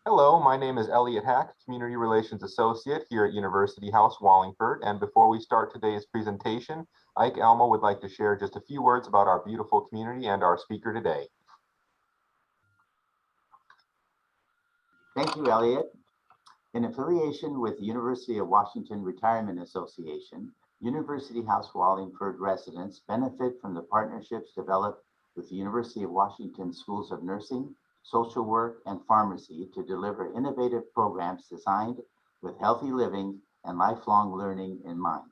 Hello, my name is Elliot Hack, Community Relations Associate here at University House, Wallingford. And before we start today's presentation, Ike Elmo would like to share just a few words about our beautiful community and our speaker today. Thank you, Elliot. In affiliation with the University of Washington Retirement Association, University House Wallingford residents benefit from the partnerships developed with the University of Washington Schools of Nursing, Social Work, and Pharmacy to deliver innovative programs designed with healthy living and lifelong learning in mind.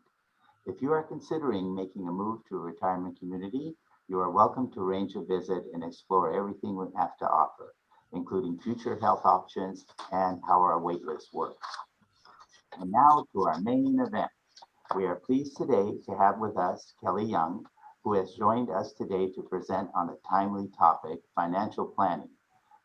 If you are considering making a move to a retirement community, you are welcome to arrange a visit and explore everything we have to offer, including future health options and how our waitlist works. And now to our main event. We are pleased today to have with us Kelly Young, who has joined us today to present on a timely topic, financial planning.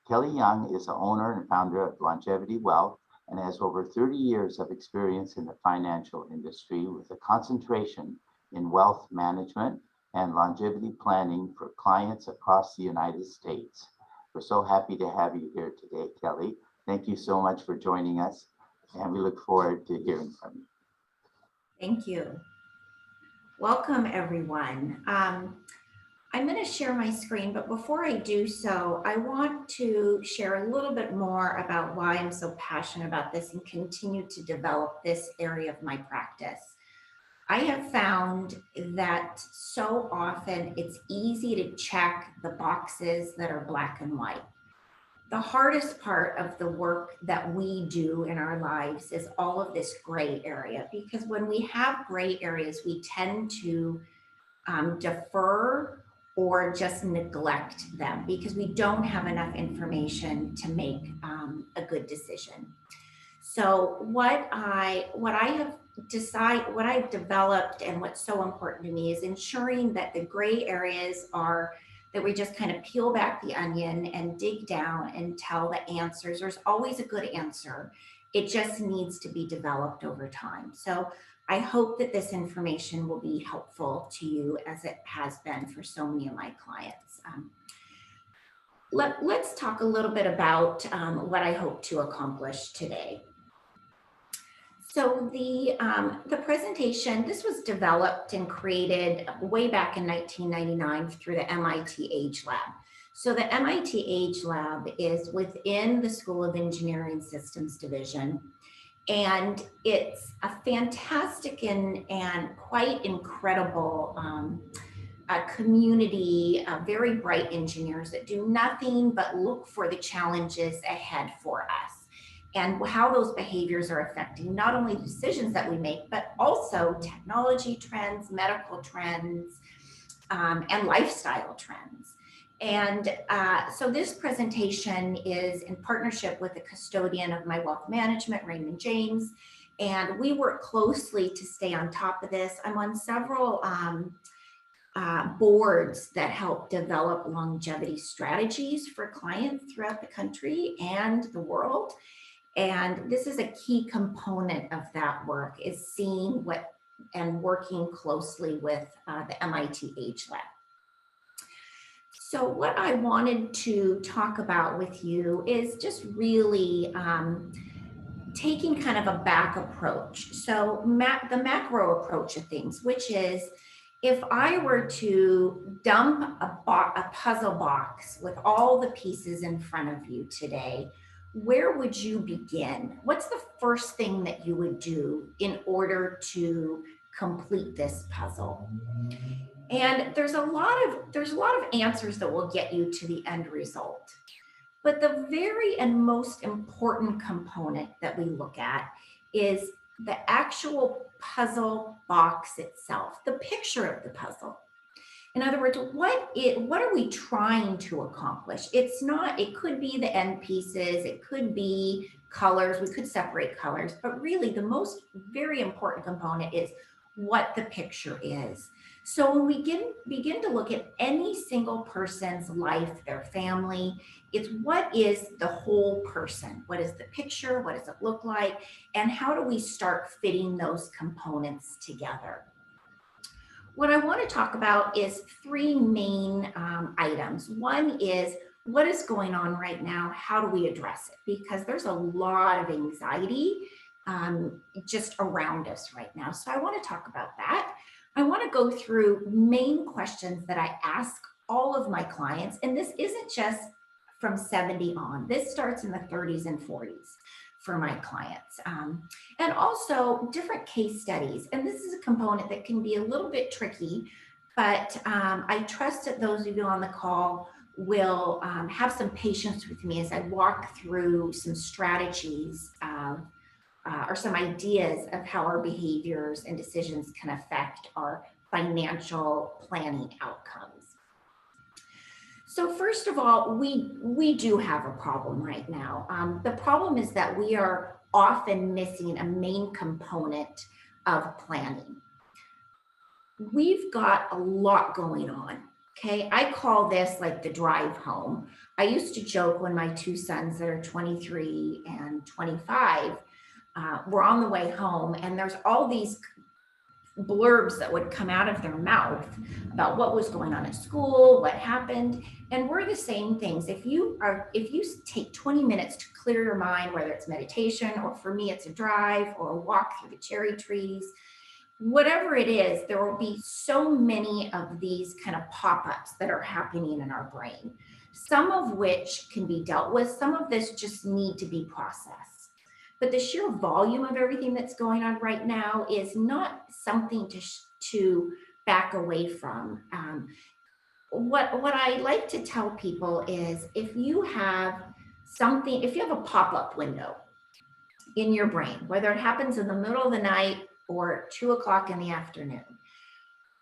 Kelly Young is the owner and founder of Longevity Wealth and has over 30 years of experience in the financial industry with a concentration in wealth management and longevity planning for clients across the United States. We're so happy to have you here today, Kelly. Thank you so much for joining us, and we look forward to hearing from you. Thank you. Welcome, everyone. I'm going to share my screen, but before I do so, I want to share a little bit more about why I'm so passionate about this and continue to develop this area of my practice. I have found that so often it's easy to check the boxes that are black and white. The hardest part of the work that we do in our lives is all of this gray area, because when we have gray areas, we tend to defer or just neglect them because we don't have enough information to make a good decision. So what I've developed and what's so important to me is ensuring that the gray areas are that we just kind of peel back the onion and dig down and tell the answers. There's always a good answer. It just needs to be developed over time. So I hope that this information will be helpful to you as it has been for so many of my clients. Let's talk a little bit about what I hope to accomplish today. So the presentation, this was developed and created way back in 1999 through the MIT Age Lab. So the MIT Age Lab is within the School of Engineering Systems Division. And it's a fantastic and quite incredible community of very bright engineers that do nothing but look for the challenges ahead for us and how those behaviors are affecting not only the decisions that we make, but also technology trends, medical trends, and lifestyle trends. And so this presentation is in partnership with the custodian of my wealth management, Raymond James, and we work closely to stay on top of this. I'm on several boards that help develop longevity strategies for clients throughout the country and the world. And this is a key component of that work, is seeing what and working closely with the MIT Age Lab. So what I wanted to talk about with you is just really taking kind of a back approach. So the macro approach of things, which is if I were to dump a puzzle box with all the pieces in front of you today, where would you begin? What's the first thing that you would do in order to complete this puzzle? And there's a lot of answers that will get you to the end result. But the very and most important component that we look at is the actual puzzle box itself, the picture of the puzzle. In other words, what are we trying to accomplish? It could be the end pieces, it could be colors, we could separate colors, but really the most very important component is what the picture is. So when we begin to look at any single person's life, their family, it's what is the whole person? What is the picture? What does it look like? And how do we start fitting those components together? What I want to talk about is three main items. One is, what is going on right now? How do we address it? Because there's a lot of anxiety just around us right now. So I want to talk about that. I want to go through main questions that I ask all of my clients. And this isn't just from 70 on. This starts in the 30s and 40s for my clients. And also different case studies. And this is a component that can be a little bit tricky, but I trust that those of you on the call will have some patience with me as I walk through some strategies or some ideas of how our behaviors and decisions can affect our financial planning outcomes. So first of all, we do have a problem right now. The problem is that we are often missing a main component of planning. We've got a lot going on. Okay, I call this like the drive home. I used to joke when my two sons that are 23 and 25 were on the way home, and there's all these blurbs that would come out of their mouth about what was going on at school, what happened, and we're the same things. If you take 20 minutes to clear your mind, whether it's meditation or for me it's a drive or a walk through the cherry trees, whatever it is, there will be so many of these kind of pop-ups that are happening in our brain, some of which can be dealt with. Some of this just need to be processed. But the sheer volume of everything that's going on right now is not something to back away from. What I like to tell people is if you have a pop-up window in your brain, whether it happens in the middle of the night or 2 o'clock in the afternoon,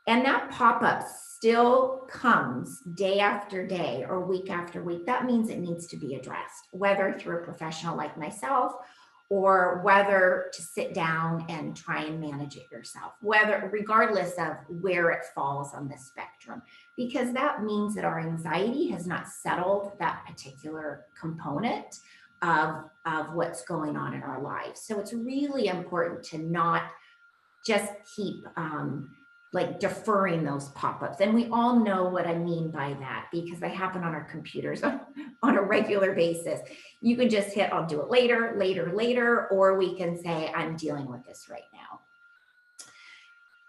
and that pop-up still comes day after day or week after week, that means it needs to be addressed, whether through a professional like myself or whether to sit down and try and manage it yourself, regardless of where it falls on the spectrum, because that means that our anxiety has not settled that particular component of what's going on in our lives. So it's really important to not just keep like deferring those pop-ups. And we all know what I mean by that because they happen on our computers on a regular basis. You can just hit, I'll do it later, or we can say, I'm dealing with this right now.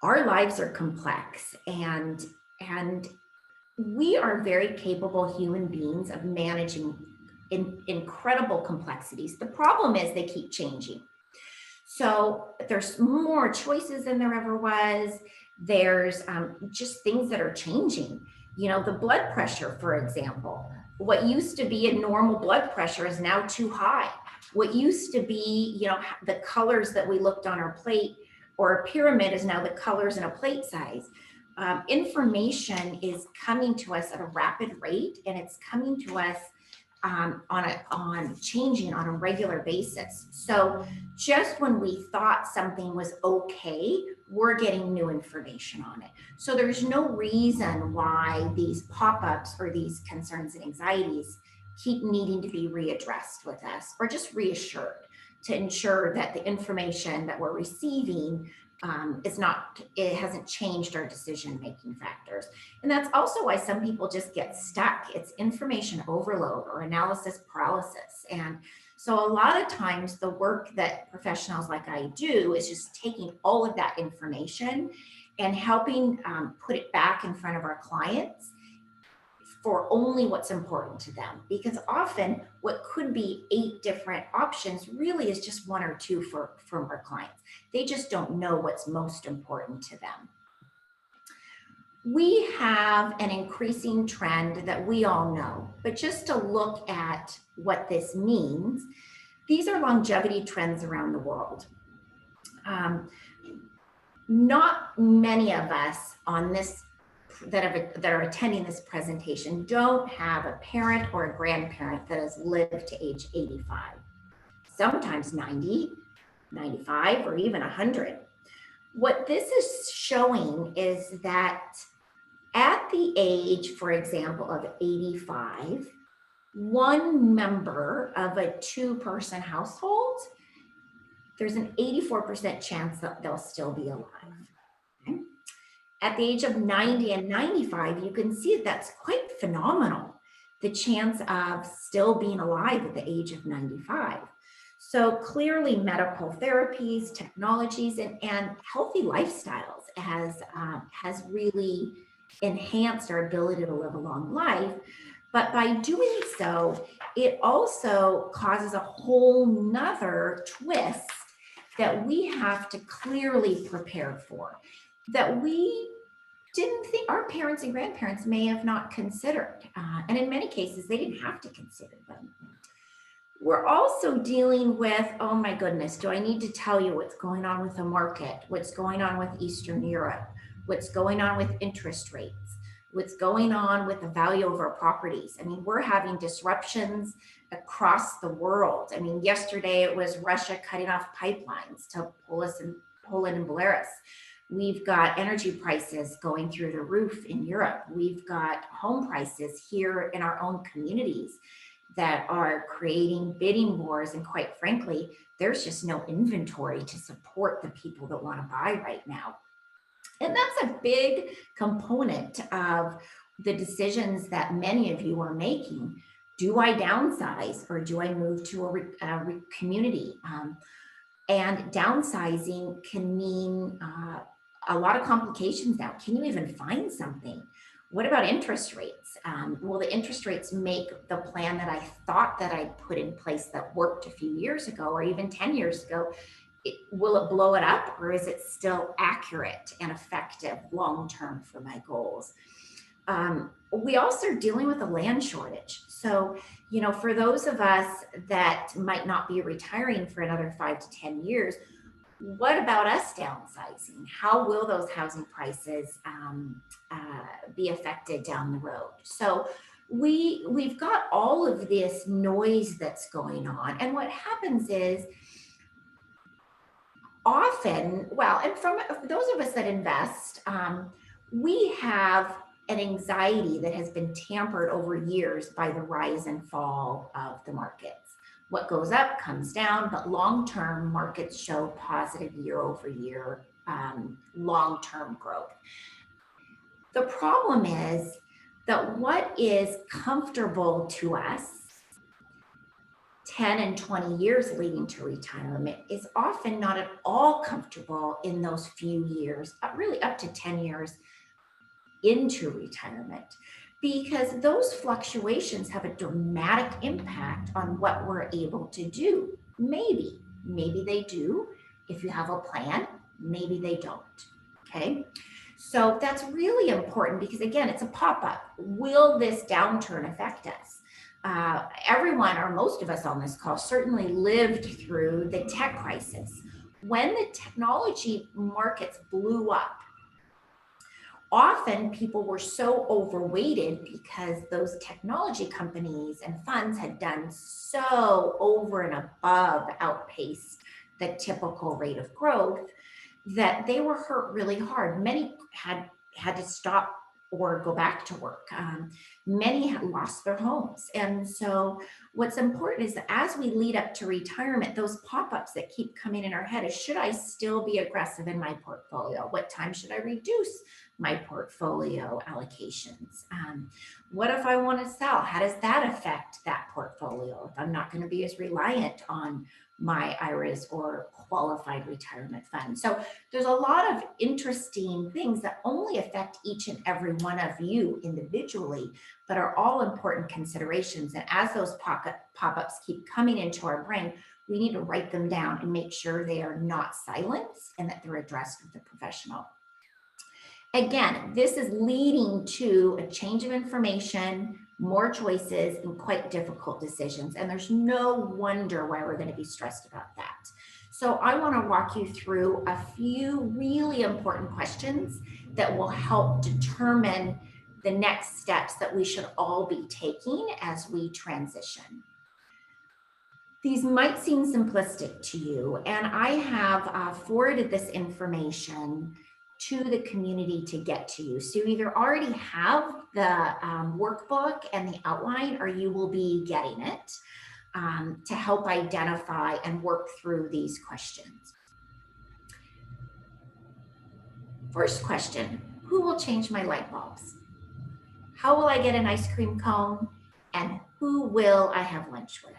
Our lives are complex and we are very capable human beings of managing incredible complexities. The problem is they keep changing. So there's more choices than there ever was. There's just things that are changing. You know, the blood pressure, for example, what used to be a normal blood pressure is now too high. What used to be, you know, the colors that we looked on our plate or a pyramid is now the colors in a plate size. Information is coming to us at a rapid rate, and it's coming to us on changing on a regular basis. So just when we thought something was okay, we're getting new information on it. So there's no reason why these pop-ups or these concerns and anxieties keep needing to be readdressed with us or just reassured to ensure that the information that we're receiving it hasn't changed our decision-making factors. And that's also why some people just get stuck. It's information overload or analysis paralysis. And so a lot of times the work that professionals like I do is just taking all of that information and helping put it back in front of our clients for only what's important to them, because often what could be 8 different options really is just 1 or 2 from our clients. They just don't know what's most important to them. We have an increasing trend that we all know, but just to look at what this means, these are longevity trends around the world. Not many of us on this that are attending this presentation don't have a parent or a grandparent that has lived to age 85, sometimes 90, 95, or even 100. What this is showing is that at the age, for example, of 85, one member of a 2-person household, there's an 84% chance that they'll still be alive. Okay? At the age of 90 and 95, you can see that's quite phenomenal. the chance of still being alive at the age of 95. So clearly medical therapies, technologies, and healthy lifestyles has really enhanced our ability to live a long life. But by doing so, it also causes a whole nother twist that we have to clearly prepare for, that we didn't think our parents and grandparents may have not considered. And in many cases, they didn't have to consider them. We're also dealing with, oh my goodness, do I need to tell you what's going on with the market, what's going on with Eastern Europe, what's going on with interest rates, what's going on with the value of our properties. I mean, we're having disruptions across the world. I mean, yesterday it was Russia cutting off pipelines to Poland and Belarus. We've got energy prices going through the roof in Europe. We've got home prices here in our own communities that are creating bidding wars. And quite frankly, there's just no inventory to support the people that want to buy right now. And that's a big component of the decisions that many of you are making. Do I downsize or do I move to a community? And downsizing can mean a lot of complications now. Can you even find something? What about interest rates? Will the interest rates make the plan that I thought that I put in place that worked a few years ago or even 10 years ago, will it blow it up, or is it still accurate and effective long-term for my goals? We also are dealing with a land shortage. So, you know, for those of us that might not be retiring for another 5 to 10 years, what about us downsizing? How will those housing prices be affected down the road? So we've got all of this noise that's going on. And what happens is often, well, and from those of us that invest, we have an anxiety that has been tampered over years by the rise and fall of the markets. What goes up comes down, but long-term markets show positive year-over-year long-term growth. The problem is that what is comfortable to us 10 and 20 years leading to retirement is often not at all comfortable in those few years, really up to 10 years into retirement, because those fluctuations have a dramatic impact on what we're able to do. Maybe they do if you have a plan, maybe they don't, okay? So that's really important because again, it's a pop-up. Will this downturn affect us? Everyone, or most of us on this call, certainly lived through the tech crisis. When the technology markets blew up, often people were so overweighted because those technology companies and funds had done so over and above outpaced the typical rate of growth that they were hurt really hard. Many had to stop or go back to work. Many had lost their homes. And so what's important is that as we lead up to retirement, those pop-ups that keep coming in our head is, should I still be aggressive in my portfolio? What time should I reduce my portfolio allocations? What if I want to sell? How does that affect that portfolio if I'm not going to be as reliant on my IRAs or qualified retirement fund? So there's a lot of interesting things that only affect each and every one of you individually, but are all important considerations. And as those pop-ups keep coming into our brain, we need to write them down and make sure they are not silenced and that they're addressed with a professional. Again, this is leading to a change of information, more choices, and quite difficult decisions. And there's no wonder why we're going to be stressed about that. So I want to walk you through a few really important questions that will help determine the next steps that we should all be taking as we transition. These might seem simplistic to you, and I have forwarded this information to the community to get to you. So you either already have the workbook and the outline, or you will be getting it to help identify and work through these questions. First question, who will change my light bulbs? How will I get an ice cream cone? and who will I have lunch with?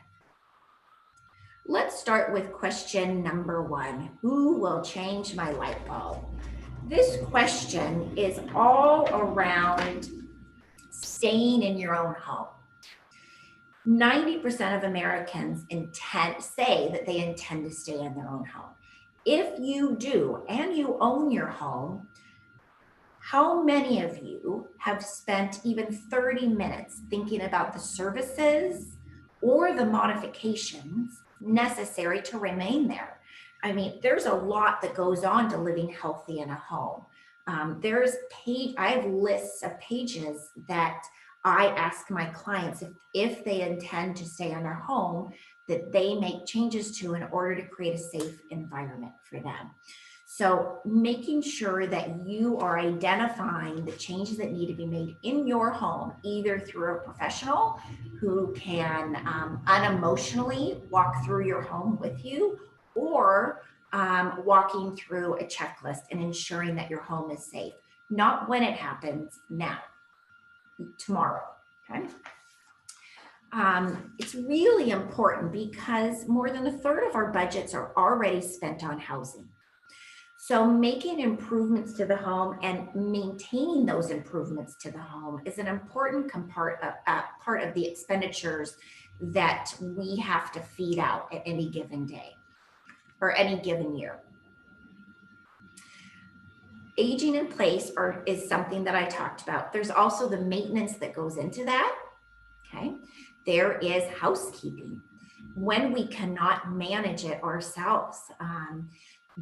Let's start with question number 1. Who will change my light bulb? This question is all around staying in your own home. 90% of Americans say that they intend to stay in their own home. If you do, and you own your home, how many of you have spent even 30 minutes thinking about the services or the modifications necessary to remain there? I mean, there's a lot that goes on to living healthy in a home. I have lists of pages that I ask my clients if they intend to stay in their home, that they make changes to in order to create a safe environment for them. So making sure that you are identifying the changes that need to be made in your home, either through a professional who can unemotionally walk through your home with you, or walking through a checklist and ensuring that your home is safe. Not when it happens, now, tomorrow, okay? It's really important because more than a third of our budgets are already spent on housing. So making improvements to the home and maintaining those improvements to the home is an important part of the expenditures that we have to feed out at any given day or any given year. Aging in place is something that I talked about. There's also the maintenance that goes into that, okay? There is housekeeping. When we cannot manage it ourselves,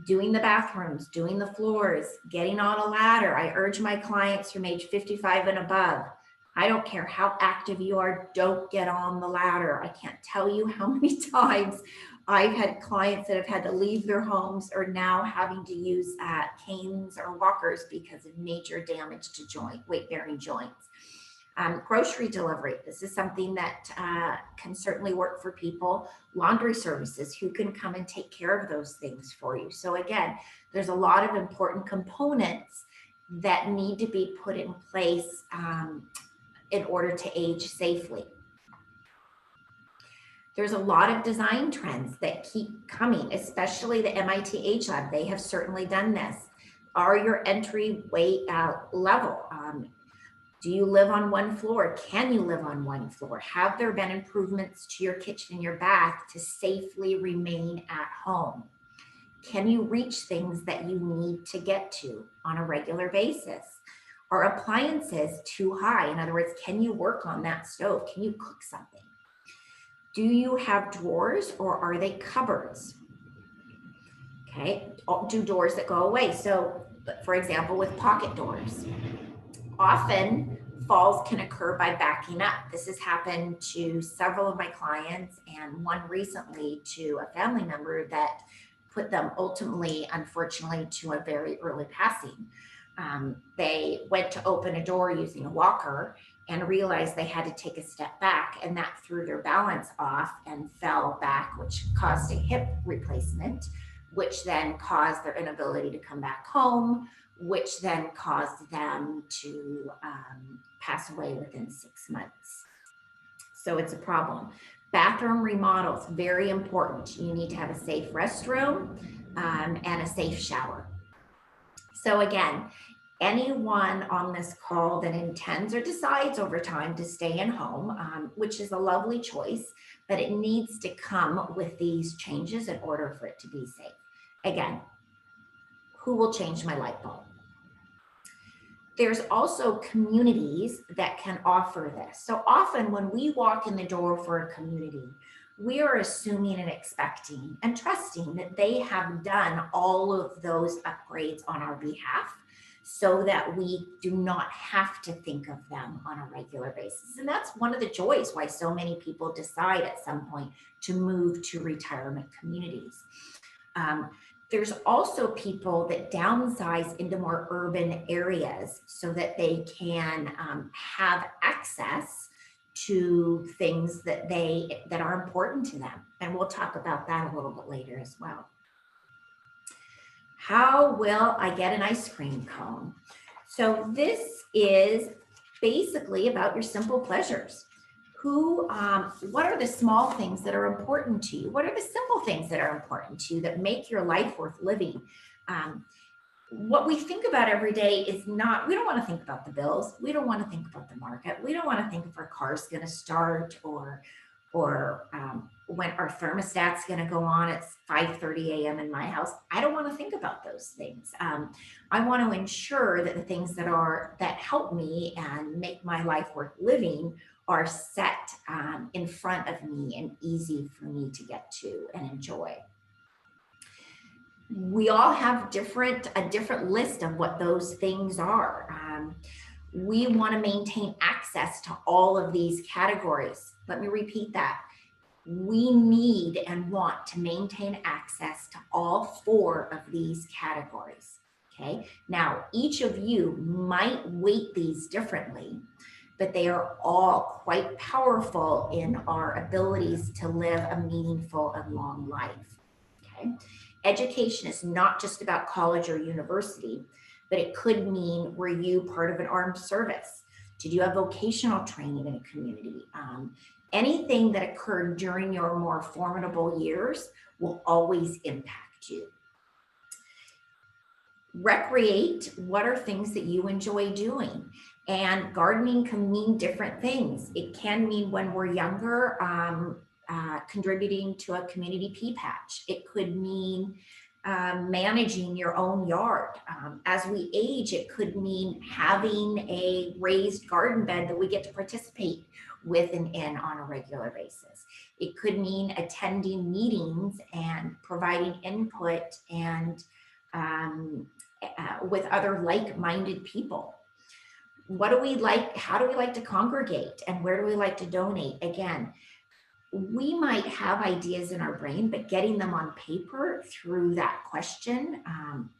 doing the bathrooms, doing the floors, getting on a ladder. I urge my clients from age 55 and above, I don't care how active you are, don't get on the ladder. I can't tell you how many times I've had clients that have had to leave their homes or now having to use canes or walkers because of major damage to weight-bearing joints. Grocery delivery, this is something that can certainly work for people. Laundry services, who can come and take care of those things for you. So again, there's a lot of important components that need to be put in place in order to age safely. There's a lot of design trends that keep coming, especially the MIT Age Lab. They have certainly done this. Are your entry level? Do you live on one floor? Can you live on one floor? Have there been improvements to your kitchen and your bath to safely remain at home? Can you reach things that you need to get to on a regular basis? Are appliances too high? In other words, can you work on that stove? Can you cook something? Do you have drawers or are they cupboards? Okay, do doors that go away. So, for example, with pocket doors, often falls can occur by backing up. This has happened to several of my clients, and one recently to a family member that put them ultimately, unfortunately, to a very early passing. They went to open a door using a walker and realized they had to take a step back, and that threw their balance off and fell back, which caused a hip replacement, which then caused their inability to come back home, which then caused them to pass away within 6 months. So it's a problem. Bathroom remodels, very important. You need to have a safe restroom and a safe shower. So again, anyone on this call that intends or decides over time to stay in home, which is a lovely choice, but it needs to come with these changes in order for it to be safe. Again, who will change my light bulb? There's also communities that can offer this. So often when we walk in the door for a community, we are assuming and expecting and trusting that they have done all of those upgrades on our behalf so that we do not have to think of them on a regular basis. And that's one of the joys why so many people decide at some point to move to retirement communities. There's also people that downsize into more urban areas so that they can have access to things that are important to them. And we'll talk about that a little bit later as well. How will I get an ice cream cone? So this is basically about your simple pleasures. what are the small things that are important to you? What are the simple things that are important to you that make your life worth living? What we think about every day is not, we don't want to think about the bills. We don't want to think about the market. We don't want to think if our car's going to start or when our thermostat's going to go on at 5:30 a.m. in my house. I don't want to think about those things. I want to ensure that the things that help me and make my life worth living are set in front of me and easy for me to get to and enjoy. We all have a different list of what those things are. We want to maintain access to all of these categories. Let me repeat that. We need and want to maintain access to all 4 of these categories. Okay. Now, each of you might weight these differently, but they are all quite powerful in our abilities to live a meaningful and long life. Okay. Education is not just about college or university, but it could mean, were you part of an armed service? Did you have vocational training in a community? Anything that occurred during your more formidable years will always impact you. Recreate. What are things that you enjoy doing? And gardening can mean different things. It can mean, when we're younger, contributing to a community pea patch. It could mean managing your own yard. As we age, it could mean having a raised garden bed that we get to participate with and in on a regular basis. It could mean attending meetings and providing input and with other like-minded people. What do we like? How do we like to congregate? And where do we like to donate? Again, we might have ideas in our brain, but getting them on paper through that question,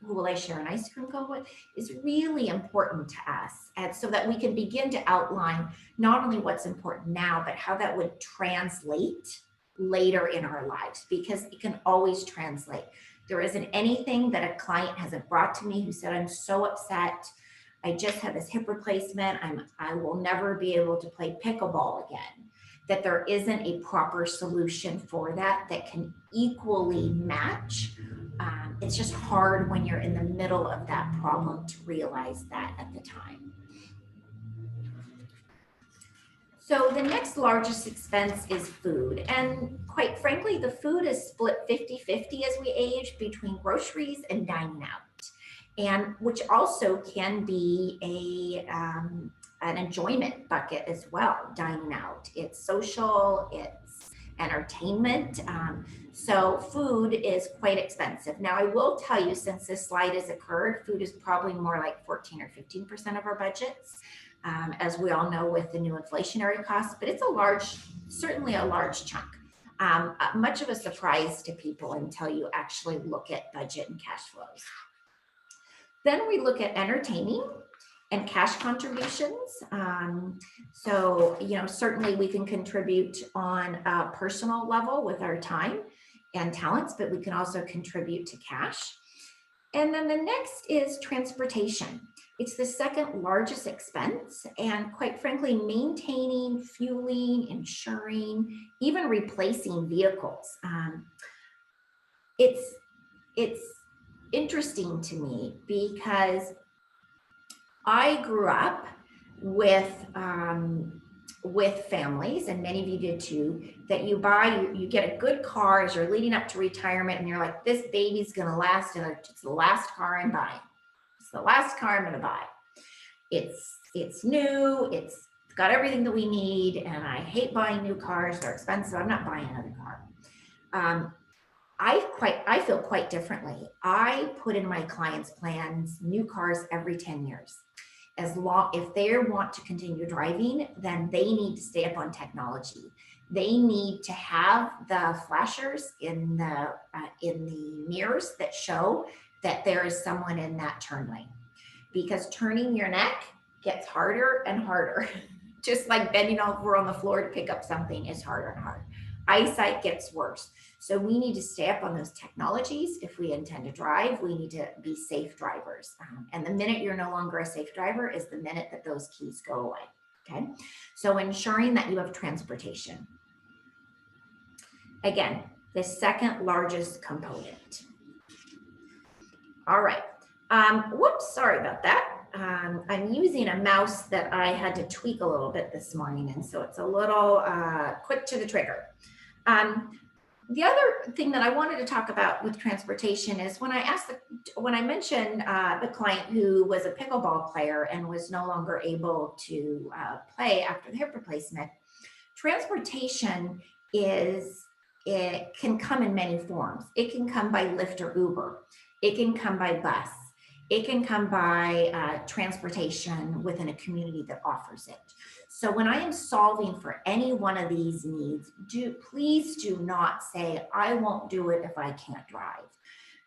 who will I share an ice cream cone with, is really important to us. And so that we can begin to outline not only what's important now, but how that would translate later in our lives, because it can always translate. There isn't anything that a client hasn't brought to me who said, I'm so upset. I just had this hip replacement. I will never be able to play pickleball again. That there isn't a proper solution for that can equally match. It's just hard when you're in the middle of that problem to realize that at the time. So the next largest expense is food. And quite frankly, the food is split 50-50 as we age between groceries and dining out. And which also can be an enjoyment bucket as well, dining out. It's social, it's entertainment. So food is quite expensive. Now, I will tell you, since this slide has occurred, food is probably more like 14 or 15% of our budgets, as we all know with the new inflationary costs, but it's certainly a large chunk. Much of a surprise to people until you actually look at budget and cash flows. Then we look at entertaining and cash contributions. So, certainly we can contribute on a personal level with our time and talents, but we can also contribute to cash. And then the next is transportation. It's the second largest expense, and quite frankly, maintaining, fueling, insuring, even replacing vehicles. It's interesting to me because I grew up with families, and many of you did too, that you get a good car as you're leading up to retirement, and you're like, this baby's gonna last, and it's the last car I'm buying. It's the last car I'm gonna buy. It's new, it's got everything that we need, and I hate buying new cars, they're expensive, I'm not buying another car. I feel quite differently. I put in my clients' plans new cars every 10 years. If they want to continue driving, then they need to stay up on technology. They need to have the flashers in the mirrors that show that there is someone in that turn lane, because turning your neck gets harder and harder. Just like bending over on the floor to pick up something is harder and harder. Eyesight gets worse. So we need to stay up on those technologies. If we intend to drive, we need to be safe drivers. And the minute you're no longer a safe driver is the minute that those keys go away. Okay, so ensuring that you have transportation. Again, the second largest component. All right. Whoops, sorry about that. I'm using a mouse that I had to tweak a little bit this morning, and so it's a little quick to the trigger. The other thing that I wanted to talk about with transportation is when I mentioned the client who was a pickleball player and was no longer able to play after the hip replacement, transportation it can come in many forms. It can come by Lyft or Uber. It can come by bus. It can come by transportation within a community that offers it. So when I am solving for any one of these needs, please do not say, I won't do it if I can't drive,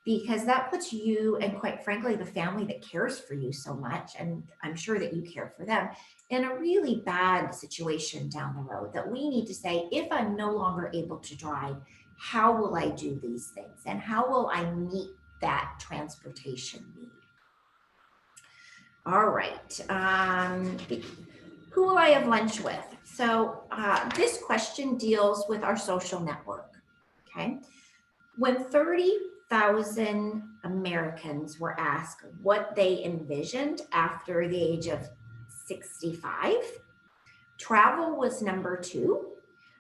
because that puts you, and quite frankly, the family that cares for you so much, and I'm sure that you care for them, in a really bad situation down the road. That we need to say, if I'm no longer able to drive, how will I do these things? And how will I meet that transportation need? All right. Who will I have lunch with? So this question deals with our social network, okay? When 30,000 Americans were asked what they envisioned after the age of 65, travel was number 2,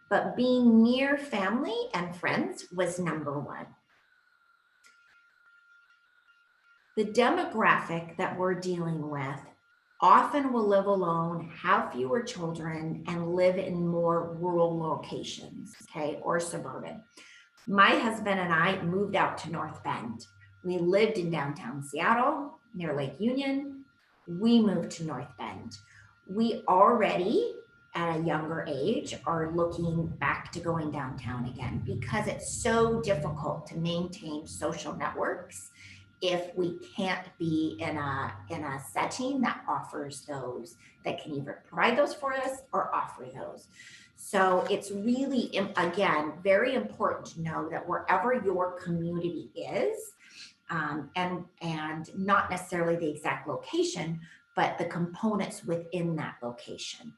but being near family and friends was number 1. The demographic that we're dealing with often will live alone, have fewer children, and live in more rural locations, okay, or suburban. My husband and I moved out to North Bend. We lived in downtown Seattle near Lake Union. We moved to North Bend. We already, at a younger age, are looking back to going downtown again because it's so difficult to maintain social networks if we can't be in a setting that offers those, that can either provide those for us or offer those. So it's really, again, very important to know that wherever your community is, and not necessarily the exact location, but the components within that location.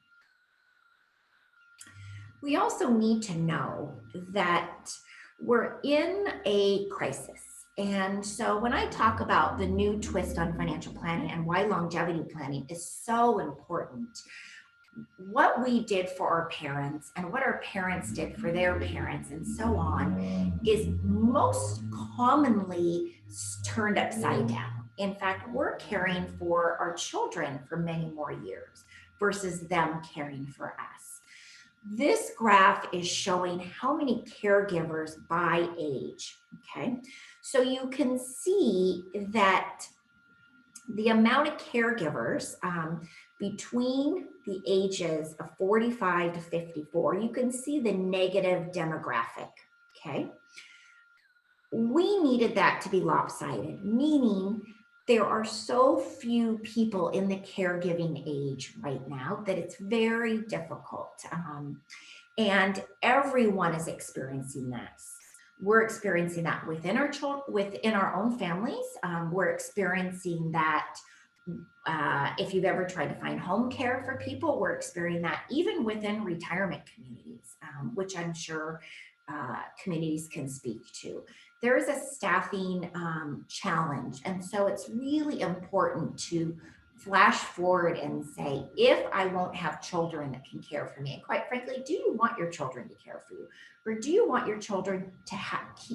We also need to know that we're in a crisis. And so when I talk about the new twist on financial planning and why longevity planning is so important, what we did for our parents and what our parents did for their parents and so on is most commonly turned upside down. In fact, we're caring for our children for many more years versus them caring for us. This graph is showing how many caregivers by age, okay? So you can see that the amount of caregivers between the ages of 45 to 54, you can see the negative demographic, okay? We needed that to be lopsided, meaning there are so few people in the caregiving age right now that it's very difficult. And everyone is experiencing this. We're experiencing that within our within our own families. We're experiencing that if you've ever tried to find home care for people, we're experiencing that even within retirement communities, which I'm sure communities can speak to. There is a staffing challenge. And so it's really important to flash forward and say, if I won't have children that can care for me, and quite frankly, do you want your children to care for you? Or do you want your children to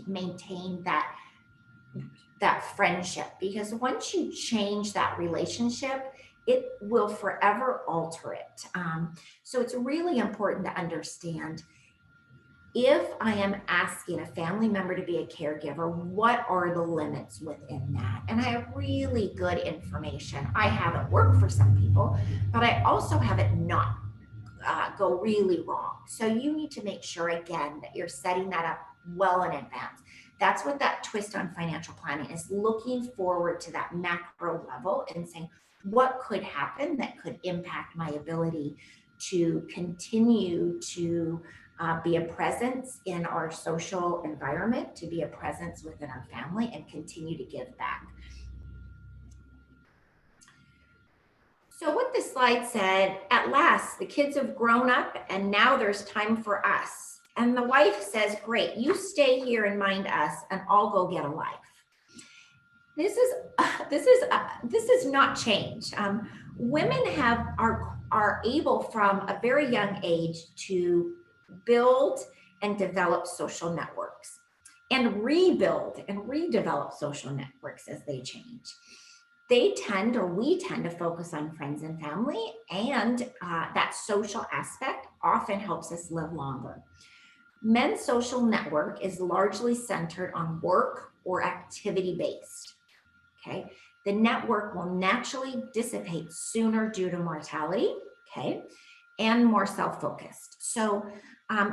maintain that friendship? Because once you change that relationship, it will forever alter it. So it's really important to understand, if I am asking a family member to be a caregiver, what are the limits within that? And I have really good information. I have it work for some people, but I also have it not go really wrong. So you need to make sure, again, that you're setting that up well in advance. That's what that twist on financial planning is, looking forward to that macro level and saying, what could happen that could impact my ability to continue to be a presence in our social environment, to be a presence within our family, and continue to give back. So what this slide said, at last, the kids have grown up and now there's time for us. And the wife says, great, you stay here and mind us and I'll go get a life. This is not change. Women are able from a very young age to build and develop social networks and rebuild and redevelop social networks as they change. We tend to focus on friends and family, and that social aspect often helps us live longer. Men's social network is largely centered on work or activity based. Okay, the network will naturally dissipate sooner due to mortality. Okay, and more self-focused. So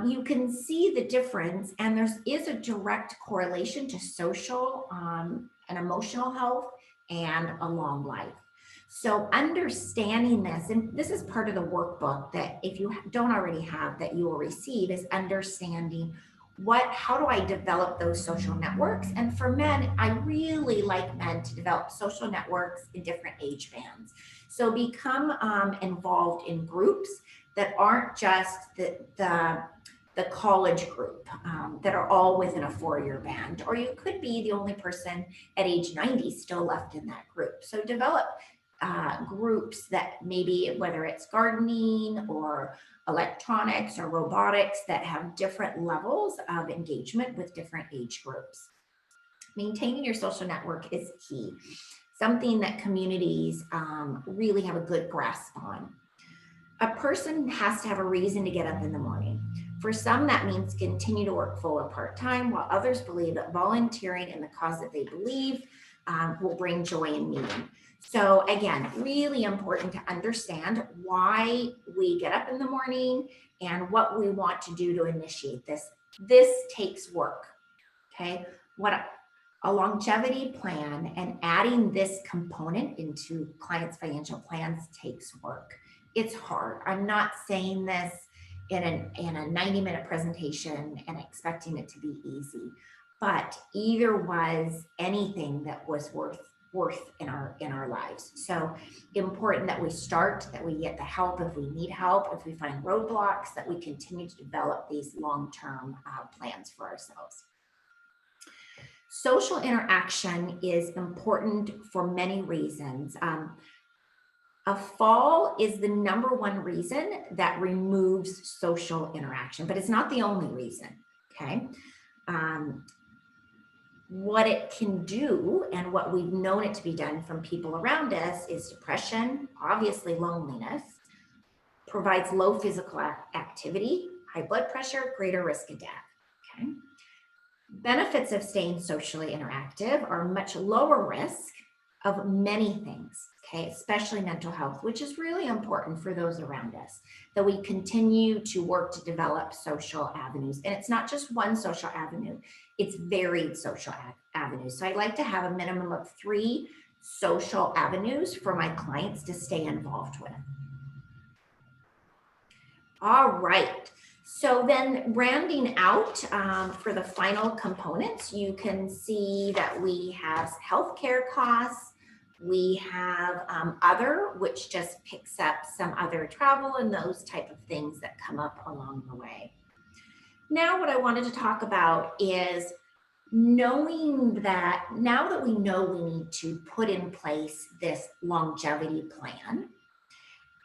you can see the difference, and there is a direct correlation to social and emotional health and a long life. So understanding this, and this is part of the workbook that if you don't already have that you will receive, is understanding how do I develop those social networks? And for men, I really like men to develop social networks in different age bands. So become involved in groups that aren't just the college group that are all within a 4-year band, or you could be the only person at age 90 still left in that group. So develop groups that maybe, whether it's gardening or electronics or robotics, that have different levels of engagement with different age groups. Maintaining your social network is key, something that communities really have a good grasp on. A person has to have a reason to get up in the morning. For some, that means continue to work full or part-time, while others believe that volunteering in the cause that they believe will bring joy and meaning. So again, really important to understand why we get up in the morning and what we want to do to initiate this. This takes work, okay? What a longevity plan and adding this component into clients' financial plans takes work. It's hard. I'm not saying this in a 90-minute presentation and expecting it to be easy, but either was anything that was worth in our lives. So important that we start, that we get the help if we need help, if we find roadblocks, that we continue to develop these long-term plans for ourselves. Social interaction is important for many reasons. A fall is the #1 reason that removes social interaction, but it's not the only reason, okay? What it can do and what we've known it to be done from people around us is depression, obviously loneliness, provides low physical activity, high blood pressure, greater risk of death, okay? Benefits of staying socially interactive are much lower risk of many things, okay, especially mental health, which is really important for those around us, that we continue to work to develop social avenues. And it's not just one social avenue, it's varied social avenues. So I like to have a minimum of 3 social avenues for my clients to stay involved with. All right. So then rounding out for the final components, you can see that we have healthcare costs. We have other, which just picks up some other travel and those type of things that come up along the way. Now what I wanted to talk about is knowing that now that we know we need to put in place this longevity plan,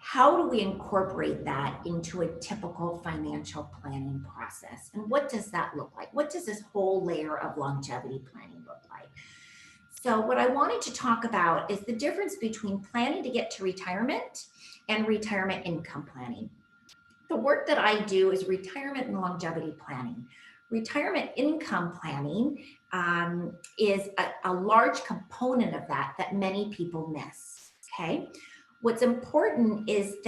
how do we incorporate that into a typical financial planning process? And what does that look like? What does this whole layer of longevity planning look like? So what I wanted to talk about is the difference between planning to get to retirement and retirement income planning. The work that I do is retirement and longevity planning. Retirement income planning is a large component of that many people miss, okay? What's important is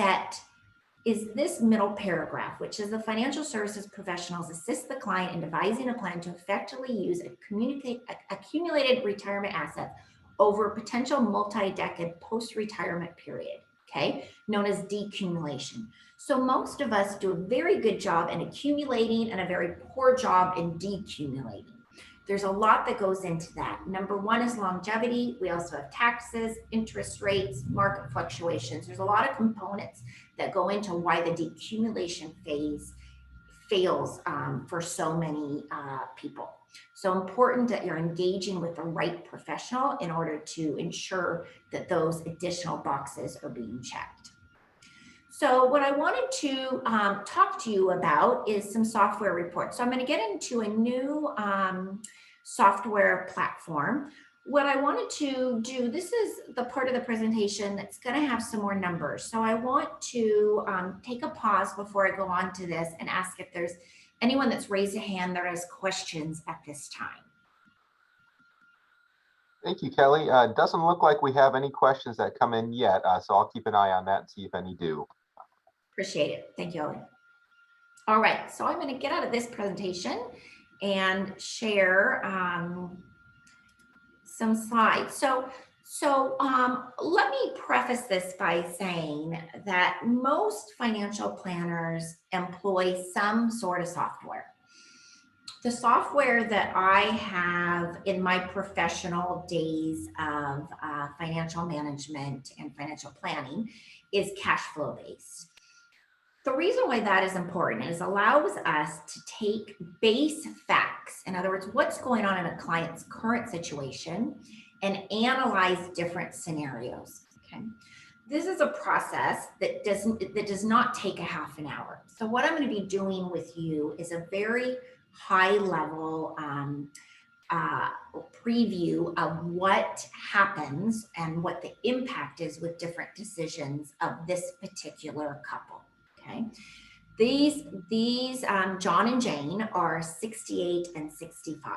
this middle paragraph, which is the financial services professionals assist the client in devising a plan to effectively use accumulated retirement assets over a potential multi-decade post-retirement period, okay, known as decumulation. So most of us do a very good job in accumulating and a very poor job in decumulating. There's a lot that goes into that. Number one is longevity. We also have taxes, interest rates, market fluctuations. There's a lot of components that go into why the decumulation phase fails for so many people. So important that you're engaging with the right professional in order to ensure that those additional boxes are being checked. So what I wanted to talk to you about is some software reports. So I'm going to get into a new software platform. What I wanted to do, this is the part of the presentation that's going to have some more numbers. So I want to take a pause before I go on to this and ask if there's anyone that's raised a hand that has questions at this time. Thank you, Kelly. Doesn't look like we have any questions that come in yet, so I'll keep an eye on that and see if any do. Appreciate it. Thank you, Ollie. All right, so I'm going to get out of this presentation and share some slides. So let me preface this by saying that most financial planners employ some sort of software. The software that I have in my professional days of financial management and financial planning is cash flow based. The reason why that is important is it allows us to take base facts, in other words, what's going on in a client's current situation, and analyze different scenarios. Okay, this is a process that does not take a half an hour. So what I'm going to be doing with you is a very high level preview of what happens and what the impact is with different decisions of this particular couple. Okay, these John and Jane are 68 and 65.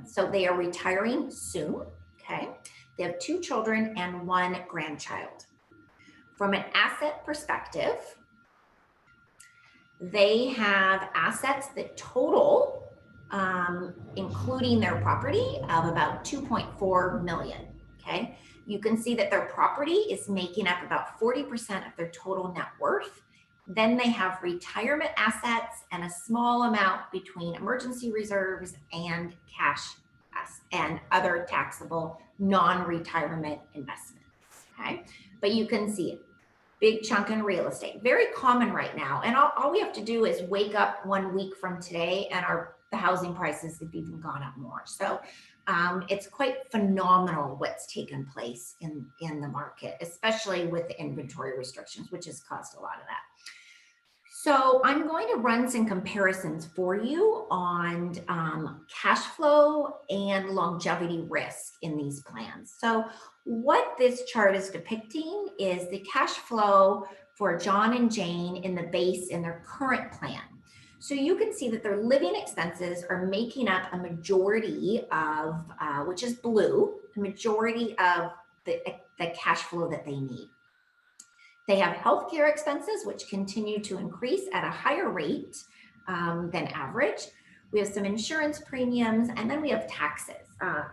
So they are retiring soon. Okay, they have 2 children and 1 grandchild. From an asset perspective, they have assets that total, including their property, of about 2.4 million. Okay, you can see that their property is making up about 40% of their total net worth. Then they have retirement assets and a small amount between emergency reserves and cash and other taxable non-retirement investments. Okay, but you can see it. Big chunk in real estate, very common right now. And all we have to do is wake up 1 week from today and the housing prices have even gone up more. So it's quite phenomenal what's taken place in the market, especially with the inventory restrictions, which has caused a lot of that. So I'm going to run some comparisons for you on cash flow and longevity risk in these plans. So what this chart is depicting is the cash flow for John and Jane in the base in their current plan. So you can see that their living expenses are making up a majority of, which is blue, the majority of the cash flow that they need. They have healthcare expenses, which continue to increase at a higher rate than average. We have some insurance premiums, and then we have taxes.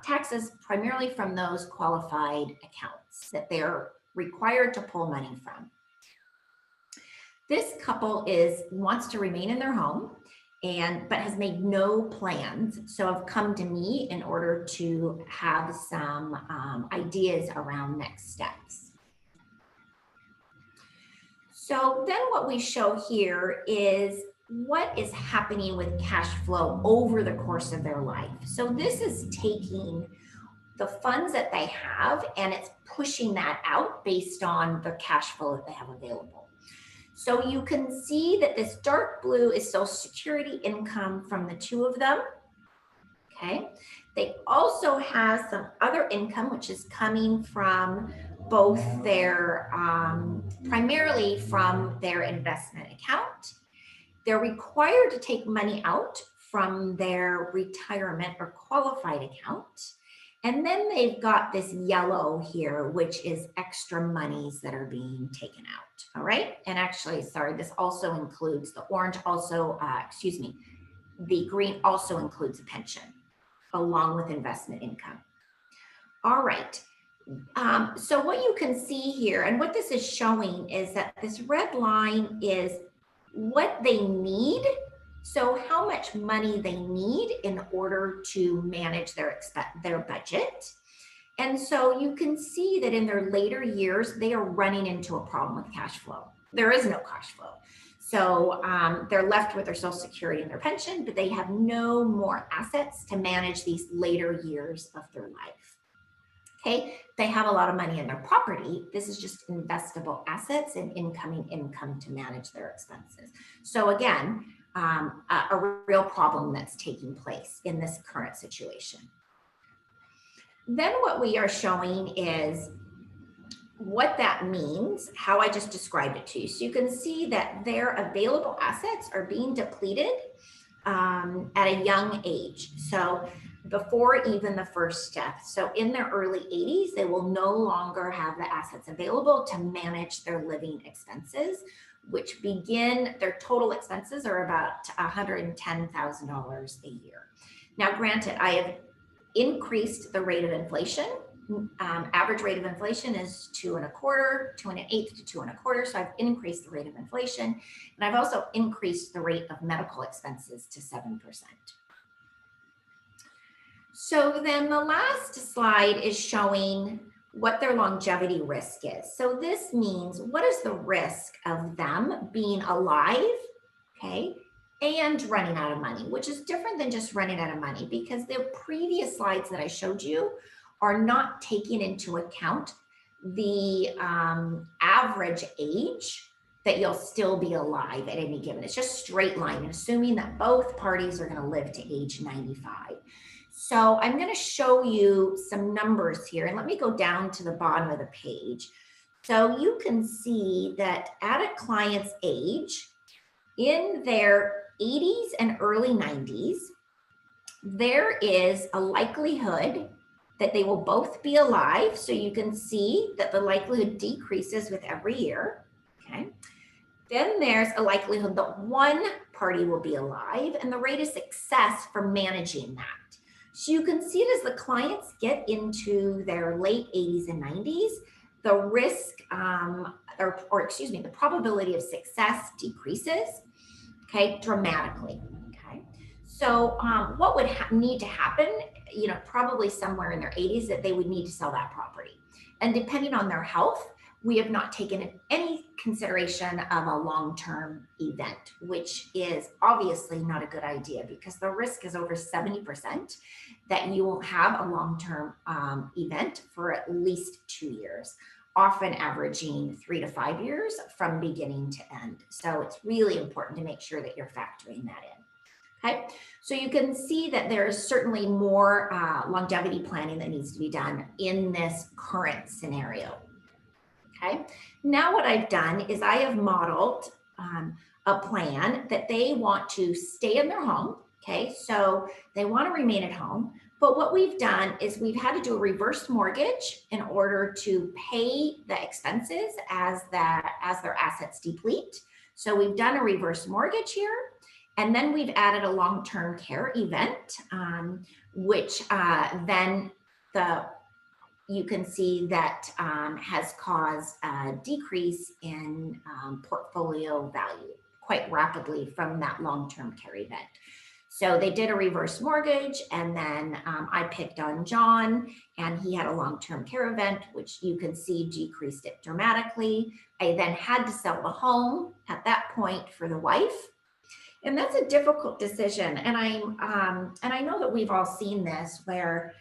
Taxes primarily from those qualified accounts that they are required to pull money from. This couple wants to remain in their home but has made no plans. So have come to me in order to have some ideas around next steps. So then what we show here is what is happening with cash flow over the course of their life. So this is taking the funds that they have and it's pushing that out based on the cash flow that they have available. So you can see that this dark blue is Social Security income from the 2 of them. Okay. They also have some other income, which is coming from both their, primarily from their investment account. They're required to take money out from their retirement or qualified account. And then they've got this yellow here, which is extra monies that are being taken out. All right. And actually, sorry, this also includes the orange also, the green also includes a pension along with investment income. All right. So what you can see here and what this is showing is that this red line is what they need So how much money they need in order to manage their budget. And so you can see that in their later years, they are running into a problem with cash flow. There is no cash flow. So they're left with their Social Security and their pension, but they have no more assets to manage these later years of their life. Okay, they have a lot of money in their property. This is just investable assets and incoming income to manage their expenses. So again, a real problem that's taking place in this current situation. Then what we are showing is what that means, how I just described it to you. So you can see that their available assets are being depleted at a young age. So before even the first death. So in their early 80s, they will no longer have the assets available to manage their living expenses, which begin, their total expenses are about $110,000 a year. Now, granted, I have increased the rate of inflation. Average rate of inflation is 2 1/4, 2 1/8 to 2 1/4. So I've increased the rate of inflation. And I've also increased the rate of medical expenses to 7%. So then the last slide is showing what their longevity risk is. So this means what is the risk of them being alive, okay, and running out of money, which is different than just running out of money, because the previous slides that I showed you are not taking into account the average age that you'll still be alive at any given. It's just straight line, assuming that both parties are going to live to age 95. So I'm going to show you some numbers here, and let me go down to the bottom of the page. So you can see that at a client's age, in their 80s and early 90s, there is a likelihood that they will both be alive. So you can see that the likelihood decreases with every year, okay? Then there's a likelihood that one party will be alive, and the rate of success for managing that. So you can see it as the clients get into their late 80s and 90s, the risk, the probability of success decreases, okay, dramatically, okay? So what would need to happen, probably somewhere in their 80s, that they would need to sell that property. And depending on their health, we have not taken any consideration of a long-term event, which is obviously not a good idea, because the risk is over 70% that you will have a long-term event for at least 2 years, often averaging 3 to 5 years from beginning to end. So it's really important to make sure that you're factoring that in. Okay, so you can see that there's certainly more longevity planning that needs to be done in this current scenario. Okay, now what I've done is I have modeled a plan that they want to stay in their home. Okay, so they want to remain at home. But what we've done is we've had to do a reverse mortgage in order to pay the expenses as their assets deplete. So we've done a reverse mortgage here. And then we've added a long-term care event, which then you can see that has caused a decrease in portfolio value quite rapidly from that long-term care event. So they did a reverse mortgage, and then I picked on John, and he had a long-term care event, which you can see decreased it dramatically. I then had to sell the home at that point for the wife. And that's a difficult decision. And I know that we've all seen this, where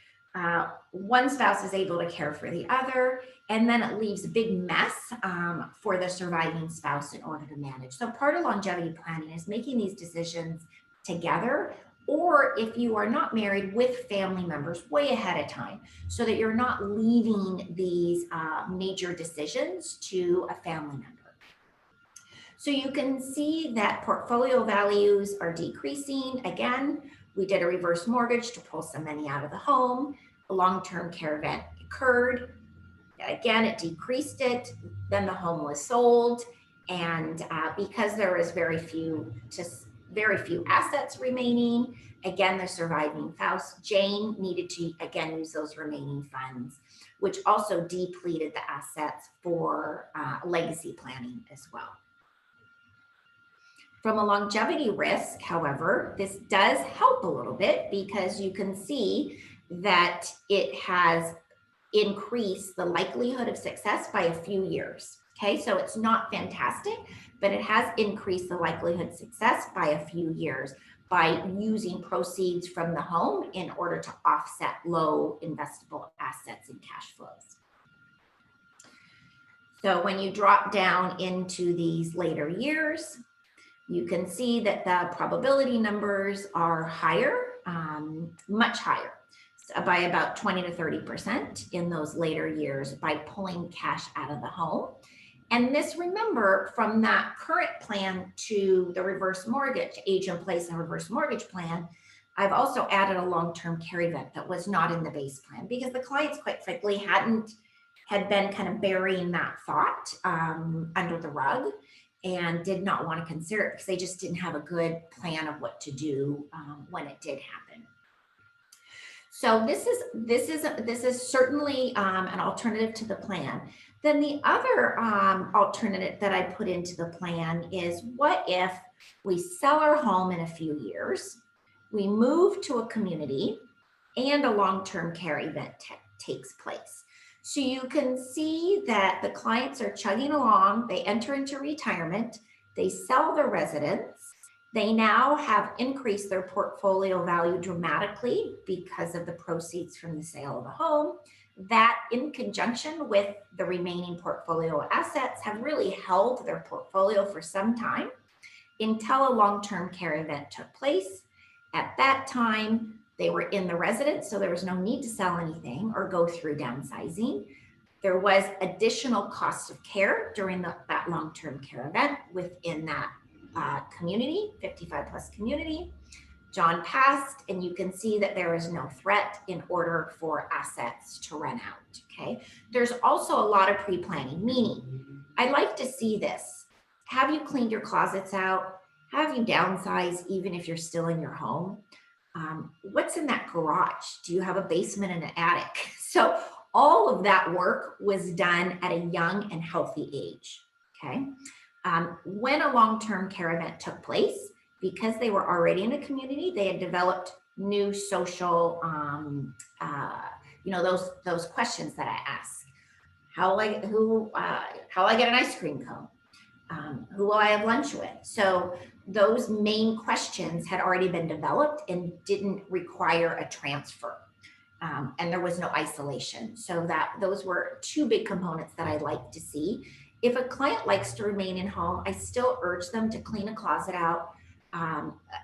one spouse is able to care for the other, and then it leaves a big mess for the surviving spouse in order to manage. So part of longevity planning is making these decisions together, or if you are not married, with family members way ahead of time, so that you're not leaving these major decisions to a family member. So you can see that portfolio values are decreasing. Again, we did a reverse mortgage to pull some money out of the home. A long-term care event occurred. Again, it decreased it. Then the home was sold. And because there was very few assets remaining, again, the surviving spouse, Jane, needed to, again, use those remaining funds, which also depleted the assets for legacy planning as well. From a longevity risk, however, this does help a little bit because you can see that it has increased the likelihood of success by a few years. Okay, so it's not fantastic, but it has increased the likelihood of success by a few years by using proceeds from the home in order to offset low investable assets and cash flows. So when you drop down into these later years, you can see that the probability numbers are higher, much higher, by about 20 to 30% in those later years by pulling cash out of the home. And this, remember, from that current plan to the reverse mortgage, age in place and reverse mortgage plan, I've also added a long-term care event that was not in the base plan because the clients, quite frankly, had been kind of burying that thought under the rug and did not want to consider it because they just didn't have a good plan of what to do when it did happen. So this is certainly an alternative to the plan. Then the other alternative that I put into the plan is, what if we sell our home in a few years, we move to a community, and a long-term care event takes place. So you can see that the clients are chugging along, they enter into retirement, they sell their residence, they now have increased their portfolio value dramatically because of the proceeds from the sale of the home. That, in conjunction with the remaining portfolio assets, have really held their portfolio for some time until a long-term care event took place. At that time, they were in the residence, so there was no need to sell anything or go through downsizing. There was additional cost of care during that long-term care event within that community, 55 plus community. John passed, and you can see that there is no threat in order for assets to run out, okay? There's also a lot of pre-planning, meaning I like to see this. Have you cleaned your closets out? Have you downsized even if you're still in your home? What's in that garage? Do you have a basement and an attic? So all of that work was done at a young and healthy age, okay? When a long-term care event took place, because they were already in a community, they had developed new social, those questions that I ask. How will I get an ice cream cone? Who will I have lunch with? So those main questions had already been developed and didn't require a transfer. And there was no isolation. So those were two big components that I like to see. If a client likes to remain in home, I still urge them to clean a closet out,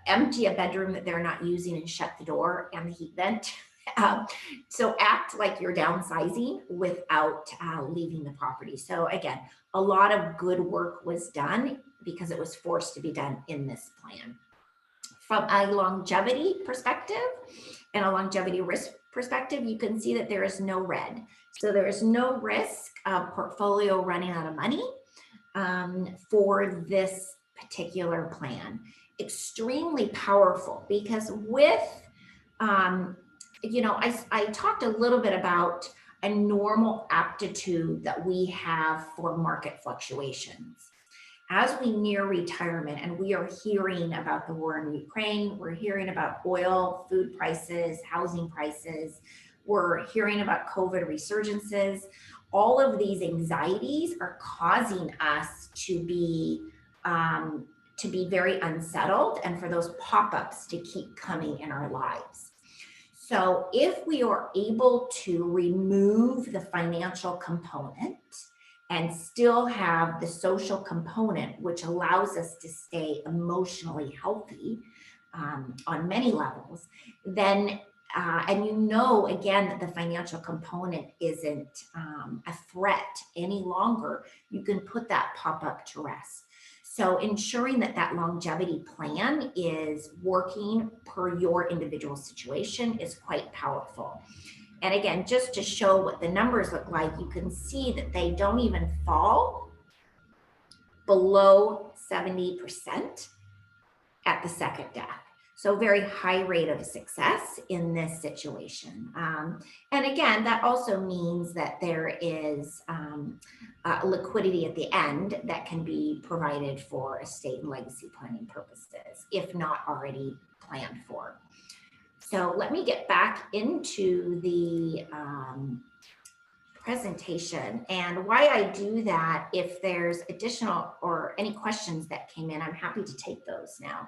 empty a bedroom that they're not using and shut the door and the heat vent. So act like you're downsizing without leaving the property. So again, a lot of good work was done because it was forced to be done in this plan. From a longevity perspective and a longevity risk perspective, you can see that there is no red. So there is no risk of portfolio running out of money for this particular plan. Extremely powerful because with, I talked a little bit about a normal aptitude that we have for market fluctuations. As we near retirement and we are hearing about the war in Ukraine, we're hearing about oil, food prices, housing prices, we're hearing about COVID resurgences. All of these anxieties are causing us to be very unsettled and for those pop-ups to keep coming in our lives. So if we are able to remove the financial component and still have the social component, which allows us to stay emotionally healthy on many levels, then, and again, that the financial component isn't a threat any longer, you can put that pop-up to rest. So ensuring that that longevity plan is working per your individual situation is quite powerful. And again, just to show what the numbers look like, you can see that they don't even fall below 70% at the second death. So very high rate of success in this situation. And again, that also means that there is liquidity at the end that can be provided for estate and legacy planning purposes, if not already planned for. So let me get back into the presentation, and why I do that, if there's additional or any questions that came in, I'm happy to take those now.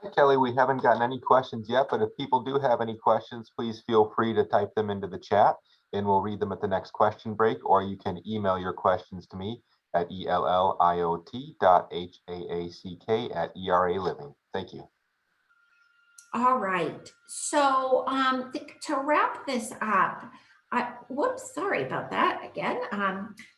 Hi, Kelly, we haven't gotten any questions yet, but if people do have any questions, please feel free to type them into the chat and we'll read them at the next question break, or you can email your questions to me at elliot.haack@eraliving. Thank you. All right, so to wrap this up, whoops, sorry about that again.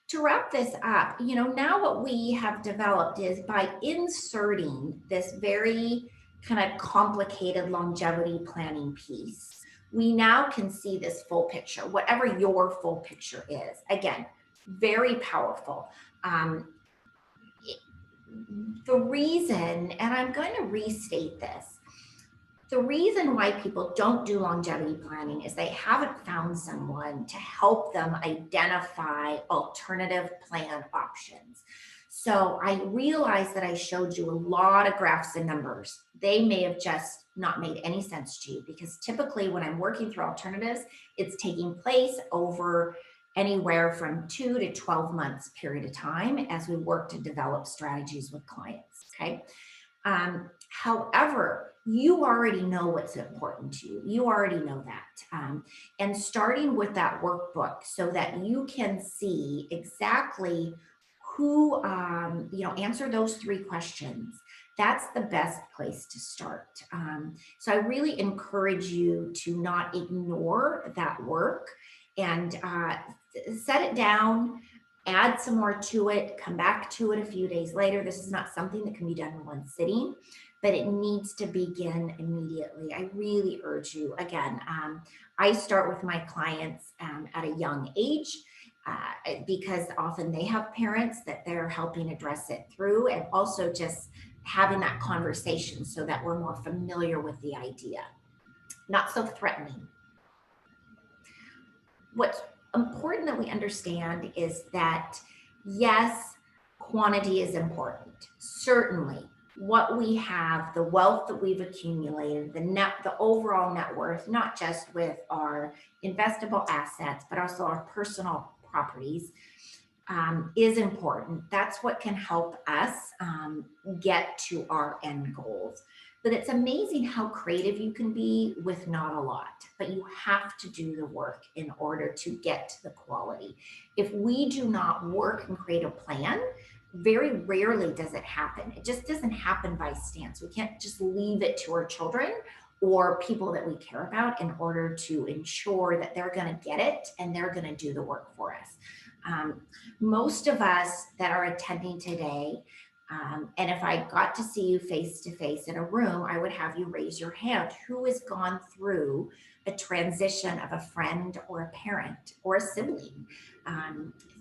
To wrap this up, now what we have developed is, by inserting this very kind of complicated longevity planning piece, we now can see this full picture, whatever your full picture is. Again, very powerful. The reason, and I'm going to restate this, the reason why people don't do longevity planning is they haven't found someone to help them identify alternative plan options. So I realize that I showed you a lot of graphs and numbers. They may have just not made any sense to you, because typically when I'm working through alternatives, it's taking place over anywhere from 2 to 12 months period of time as we work to develop strategies with clients, okay? However, you already know what's important to you. You already know that. And starting with that workbook so that you can see exactly who, answer those 3 questions, that's the best place to start. So I really encourage you to not ignore that work, and set it down, add some more to it, come back to it a few days later. This is not something that can be done in one sitting, but it needs to begin immediately. I really urge you. Again, I start with my clients at a young age, because often they have parents that they're helping address it through, and also just having that conversation so that we're more familiar with the idea, not so threatening. What's important that we understand is that, yes, quantity is important. Certainly, what we have, the wealth that we've accumulated, the overall net worth, not just with our investable assets, but also our personal properties, is important. That's what can help us get to our end goals. But it's amazing how creative you can be with not a lot, but you have to do the work in order to get to the quality. If we do not work and create a plan, very rarely does it happen. It just doesn't happen by stance. We can't just leave it to our children or people that we care about in order to ensure that they're going to get it and they're going to do the work for us. Most of us that are attending today, and if I got to see you face to face in a room, I would have you raise your hand. Who has gone through a transition of a friend or a parent or a sibling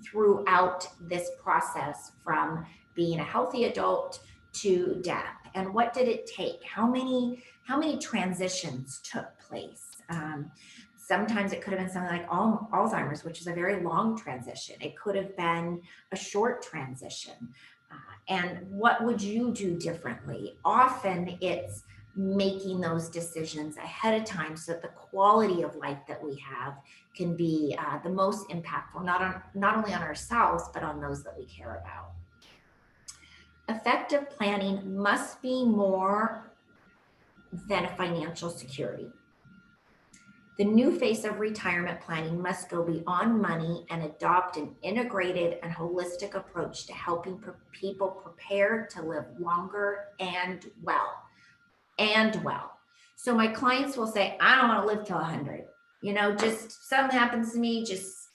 throughout this process, from being a healthy adult to death? And what did it take? How many transitions took place? Sometimes it could have been something like Alzheimer's, which is a very long transition. It could have been a short transition. And what would you do differently? Often it's making those decisions ahead of time so that the quality of life that we have can be the most impactful, not only on ourselves, but on those that we care about. Effective planning must be more than a financial security. The new face of retirement planning must go beyond money and adopt an integrated and holistic approach to helping people prepare to live longer and well. So my clients will say, I don't want to live till 100. Just something happens to me, just,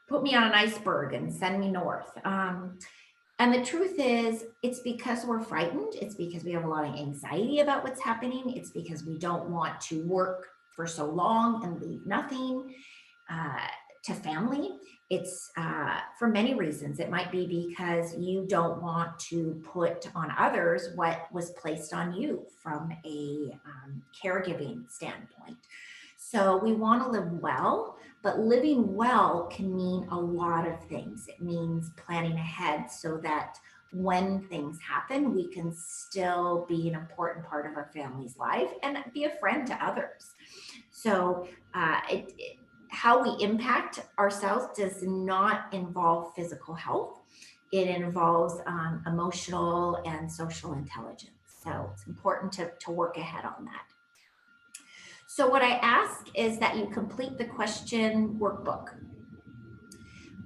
put me on an iceberg and send me north. And the truth is, it's because we're frightened. It's because we have a lot of anxiety about what's happening. It's because we don't want to work for so long and leave nothing to family. It's for many reasons. It might be because you don't want to put on others what was placed on you from a caregiving standpoint. So we want to live well, but living well can mean a lot of things. It means planning ahead so that when things happen, we can still be an important part of our family's life and be a friend to others. So how we impact ourselves does not involve physical health. It involves emotional and social intelligence. So it's important to work ahead on that. So what I ask is that you complete the question workbook.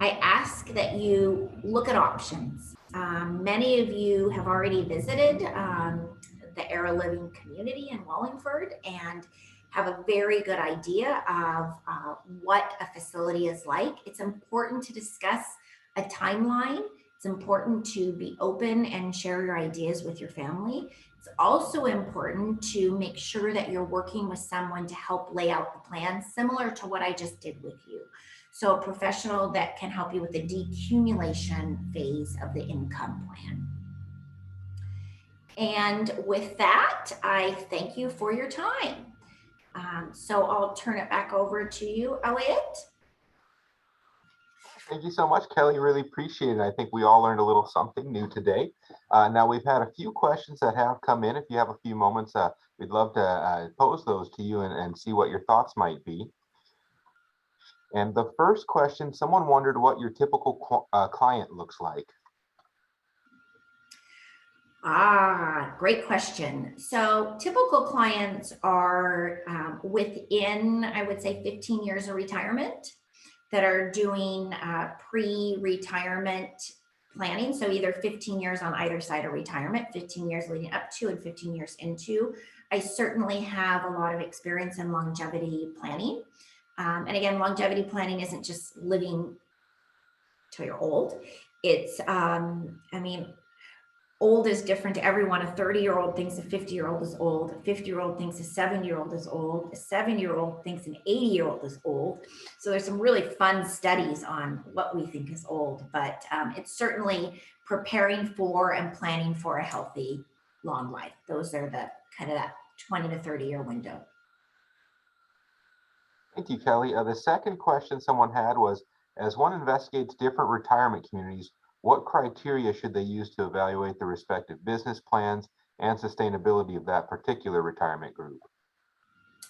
I ask that you look at options. Many of you have already visited the Era Living community in Wallingford and have a very good idea of what a facility is like. It's important to discuss a timeline. It's important to be open and share your ideas with your family. It's also important to make sure that you're working with someone to help lay out the plan, similar to what I just did with you. So a professional that can help you with the decumulation phase of the income plan. And with that, I thank you for your time. So I'll turn it back over to you, Elliot. Thank you so much, Kelly. Really appreciate it. I think we all learned a little something new today. Now, we've had a few questions that have come in. If you have a few moments, we'd love to pose those to you and see what your thoughts might be. And the first question, someone wondered what your typical client looks like. Great question. So typical clients are within, I would say, 15 years of retirement that are doing pre-retirement planning. So either 15 years on either side of retirement, 15 years leading up to and 15 years into. I certainly have a lot of experience in longevity planning. And again, longevity planning isn't just living till you're old. It's, old is different to everyone. A 30-year-old thinks a 50-year-old is old. A 50-year-old thinks a 70-year-old is old. A 7-year-old thinks an 80-year-old is old. So there's some really fun studies on what we think is old, but it's certainly preparing for and planning for a healthy, long life. Those are the kind of that 20 to 30-year window. Thank you, Kelly. The second question someone had was, as one investigates different retirement communities, what criteria should they use to evaluate the respective business plans and sustainability of that particular retirement group?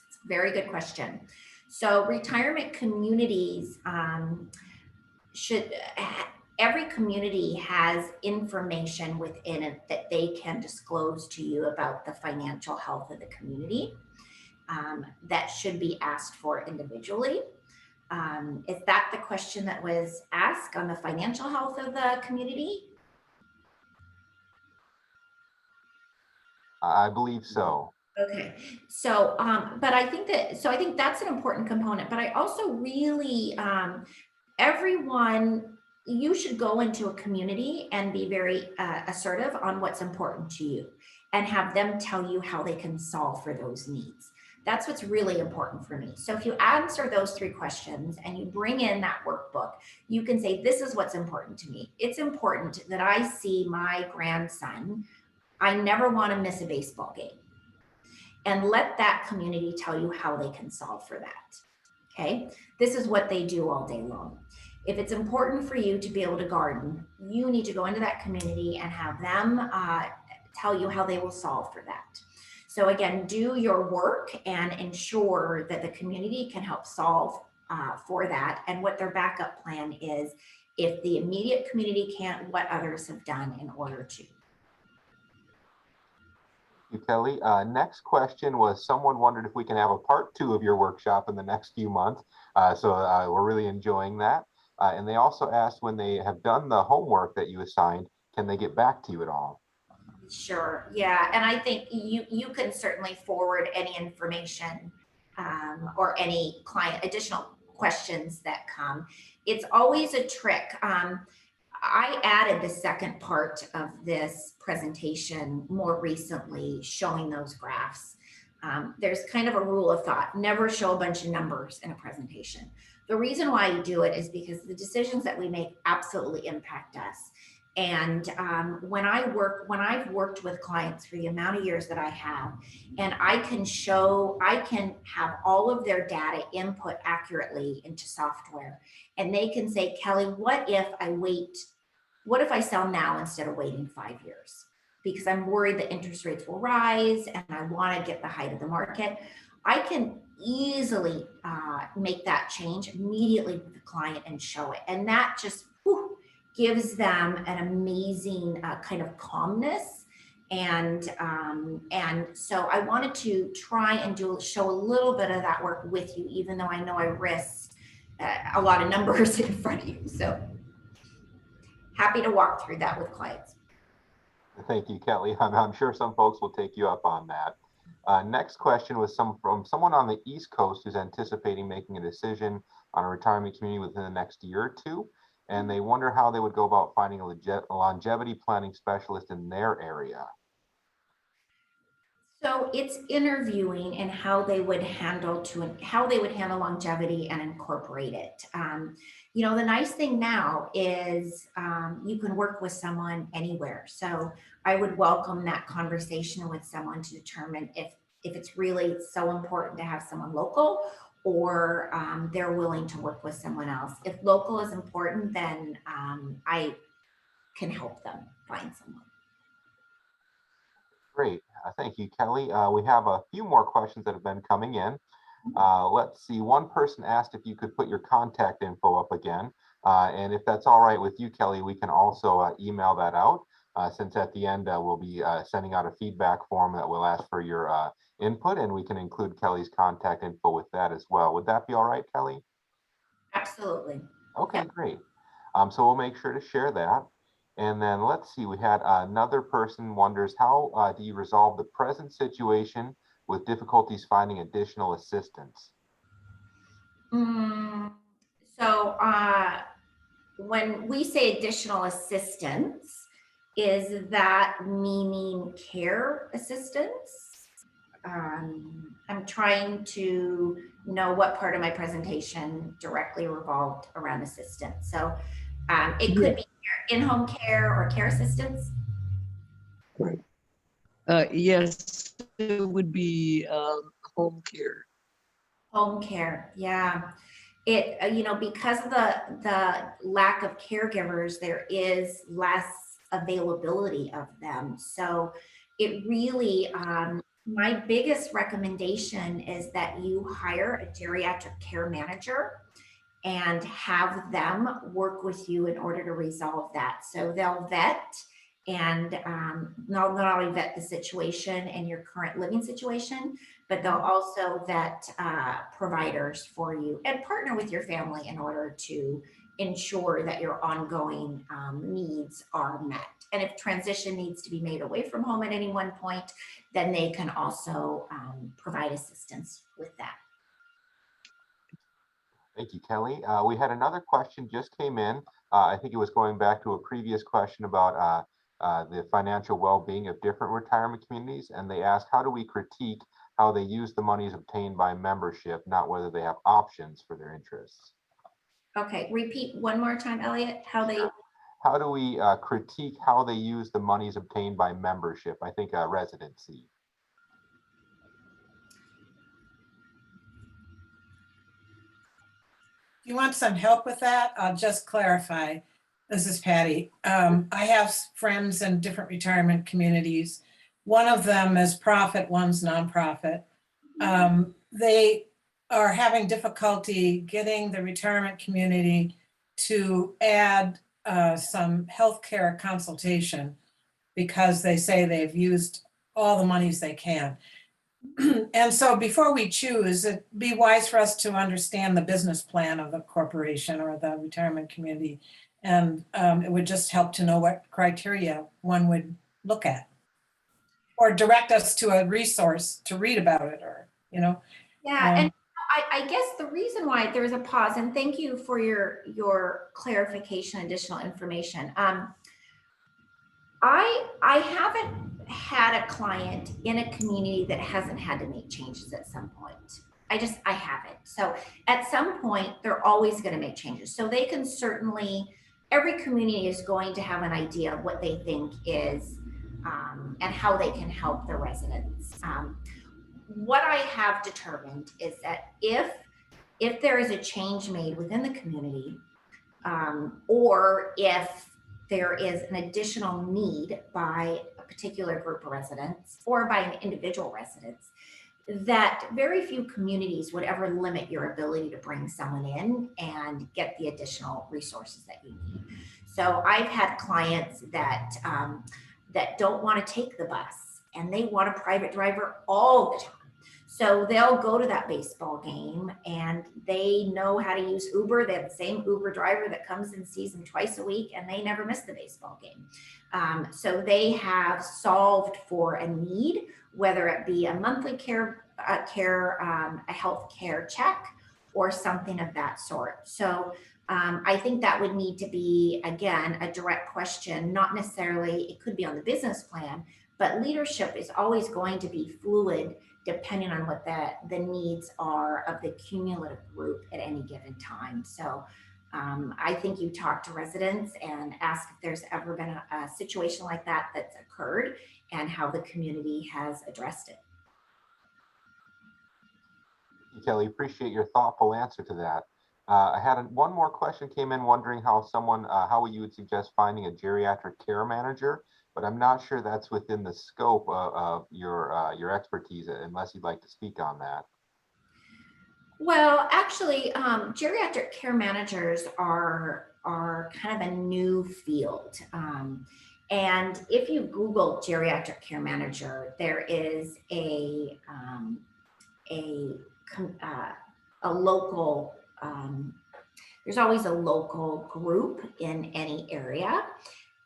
It's a very good question. So retirement communities every community has information within it that they can disclose to you about the financial health of the community that should be asked for individually. Is that the question that was asked on the financial health of the community? I believe so. Okay, so but I think that's an important component, but I also really everyone, you should go into a community and be very assertive on what's important to you and have them tell you how they can solve for those needs. That's what's really important for me. So if you answer those 3 questions and you bring in that workbook, you can say, this is what's important to me. It's important that I see my grandson. I never want to miss a baseball game. And let that community tell you how they can solve for that. Okay, this is what they do all day long. If it's important for you to be able to garden, you need to go into that community and have them tell you how they will solve for that. So again, do your work and ensure that the community can help solve for that and what their backup plan is if the immediate community can't, what others have done in order to. Thank you, Kelly. Next question was, someone wondered if we can have a part 2 of your workshop in the next few months. So we're really enjoying that. And they also asked, when they have done the homework that you assigned, can they get back to you at all? Sure. Yeah. And I think you can certainly forward any information or any client additional questions that come. It's always a trick. I added the second part of this presentation more recently, showing those graphs. There's kind of a rule of thought, never show a bunch of numbers in a presentation. The reason why I do it is because the decisions that we make absolutely impact us. And when I've worked with clients for the amount of years that I have, and I can have all of their data input accurately into software, and they can say, Kelly, what if I sell now instead of waiting 5 years? Because I'm worried that interest rates will rise and I want to get the height of the market. I can easily make that change immediately with the client and show it. And that just gives them an amazing kind of calmness. And so I wanted to try and show a little bit of that work with you, even though I know I risk a lot of numbers in front of you. So happy to walk through that with clients. Thank you, Kelly. I'm sure some folks will take you up on that. Next question was from someone on the East Coast who's anticipating making a decision on a retirement community within the next year or two, and they wonder how they would go about finding a longevity planning specialist in their area. So it's interviewing and how they would handle longevity and incorporate it. The nice thing now is you can work with someone anywhere. So I would welcome that conversation with someone to determine if it's really so important to have someone local, or they're willing to work with someone else. If local is important, then I can help them find someone. Great. Thank you, Kelly. We have a few more questions that have been coming in. Let's see. One person asked if you could put your contact info up again. And if that's all right with you, Kelly, we can also email that out, since at the end we'll be sending out a feedback form that will ask for your input, and we can include Kelly's contact info with that as well. Would that be all right, Kelly? Absolutely. Okay, Yep. great. So we'll make sure to share that. And then let's see, we had another person wonders, how do you resolve the present situation with difficulties finding additional assistance? So when we say additional assistance, is that meaning care assistance? I'm trying to know what part of my presentation directly revolved around assistance. So it could be in-home care or care assistance. Right. Yes, it would be home care. Home care, yeah. It because of the lack of caregivers, there is less availability of them. So it really, my biggest recommendation is that you hire a geriatric care manager and have them work with you in order to resolve that. So they'll vet and not only vet the situation and your current living situation, but they'll also vet providers for you and partner with your family in order to ensure that your ongoing needs are met. And if transition needs to be made away from home at any one point, then they can also provide assistance with that. Thank you, Kelly. We had another question just came in. I think it was going back to a previous question about the financial well-being of different retirement communities. And they asked, how do we critique how they use the monies obtained by membership, not whether they have options for their interests? Okay, repeat one more time, Elliot, how they... How do we critique how they use the monies obtained by membership? I think residency. If you want some help with that, I'll just clarify. This is Patty. I have friends in different retirement communities. One of them is profit, one's nonprofit. They are having difficulty getting the retirement community to add some healthcare consultation because they say they've used all the monies they can. And so before we choose, it'd be wise for us to understand the business plan of the corporation or the retirement community. And it would just help to know what criteria one would look at. Or direct us to a resource to read about it, or, Yeah, and I guess the reason why there was a pause, and thank you for your clarification, additional information. I haven't had a client in a community that hasn't had to make changes at some point. I haven't. So at some point, they're always going to make changes. So they can certainly, every community is going to have an idea of what they think is and how they can help the residents. What I have determined is that if there is a change made within the community, or if there is an additional need by a particular group of residents or by an individual residents, that very few communities would ever limit your ability to bring someone in and get the additional resources that you need. So I've had clients that don't want to take the bus and they want a private driver all the time. So they'll go to that baseball game and they know how to use Uber. They have the same Uber driver that comes and sees them twice a week and they never miss the baseball game. So they have solved for a need, whether it be a monthly a health care check or something of that sort. So I think that would need to be, again, a direct question, not necessarily, it could be on the business plan, but leadership is always going to be fluid depending on what the needs are of the cumulative group at any given time. So I think you talk to residents and ask if there's ever been a situation like that that's occurred and how the community has addressed it. Kelly, appreciate your thoughtful answer to that. I had one more question came in wondering how you would suggest finding a geriatric care manager, but I'm not sure that's within the scope of your expertise, unless you'd like to speak on that. Well, actually, geriatric care managers are kind of a new field. And if you Google geriatric care manager, there is a local, there's always a local group in any area.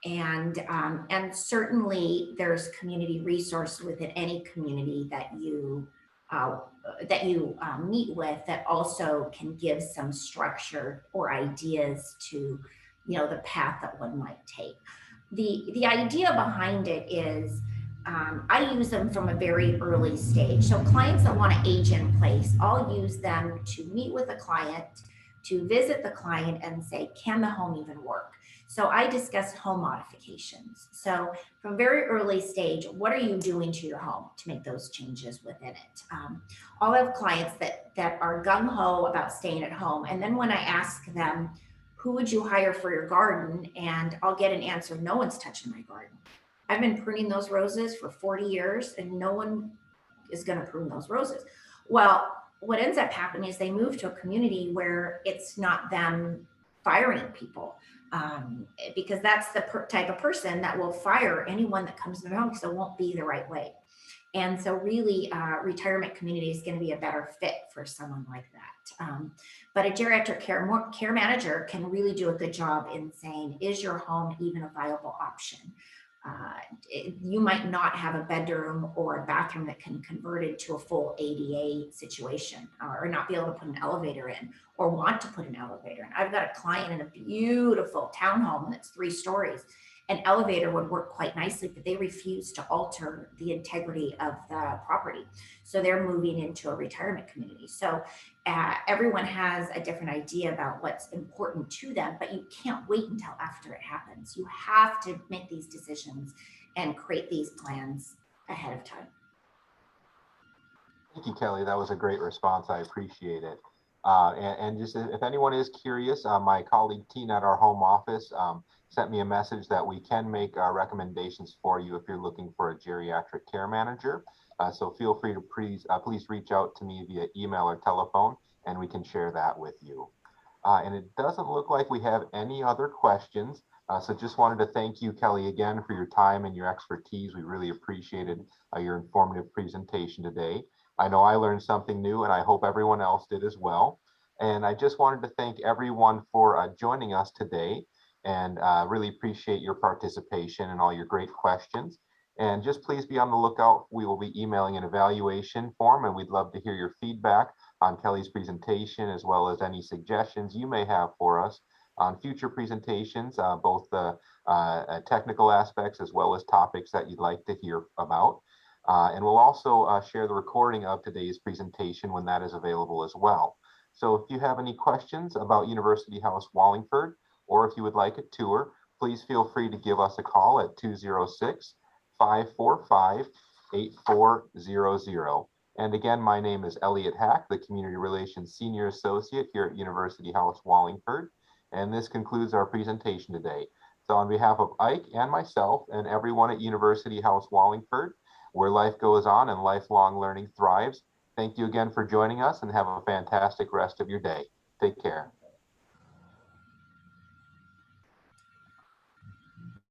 And certainly there's community resource within any community that you meet with that also can give some structure or ideas to, the path that one might take. The idea behind it is I use them from a very early stage. So clients that want to age in place, I'll use them to meet with a client, to visit the client and say, can the home even work? So I discuss home modifications. So from very early stage, what are you doing to your home to make those changes within it? I'll have clients that are gung-ho about staying at home. And then when I ask them, who would you hire for your garden? And I'll get an answer, no one's touching my garden. I've been pruning those roses for 40 years and no one is going to prune those roses. Well, what ends up happening is they move to a community where it's not them firing people, because that's the type of person that will fire anyone that comes to their home because it won't be the right way. And so really retirement community is going to be a better fit for someone like that. But a geriatric care manager can really do a good job in saying, is your home even a viable option? You might not have a bedroom or a bathroom that can convert it to a full ADA situation, or not be able to put an elevator in or want to put an elevator in. I've got a client in a beautiful townhome that's 3 stories. An elevator would work quite nicely, but they refuse to alter the integrity of the property. So they're moving into a retirement community. So everyone has a different idea about what's important to them, but you can't wait until after it happens. You have to make these decisions and create these plans ahead of time. Thank you, Kelly. That was a great response. I appreciate it. And just if anyone is curious, my colleague Tina at our home office sent me a message that we can make recommendations for you if you're looking for a geriatric care manager. So feel free to please reach out to me via email or telephone, and we can share that with you. And it doesn't look like we have any other questions. So just wanted to thank you, Kelly, again for your time and your expertise. We really appreciated your informative presentation today. I know I learned something new, and I hope everyone else did as well. And I just wanted to thank everyone for joining us today, and really appreciate your participation and all your great questions. And just please be on the lookout. We will be emailing an evaluation form, and we'd love to hear your feedback on Kelly's presentation, as well as any suggestions you may have for us on future presentations, both the technical aspects as well as topics that you'd like to hear about. And we'll also share the recording of today's presentation when that is available as well. So if you have any questions about University House Wallingford, or if you would like a tour, please feel free to give us a call at 206-545-8400. And again, my name is Elliot Hack, the Community Relations Senior Associate here at University House Wallingford. And this concludes our presentation today. So on behalf of Ike and myself and everyone at University House Wallingford, where life goes on and lifelong learning thrives, thank you again for joining us and have a fantastic rest of your day. Take care.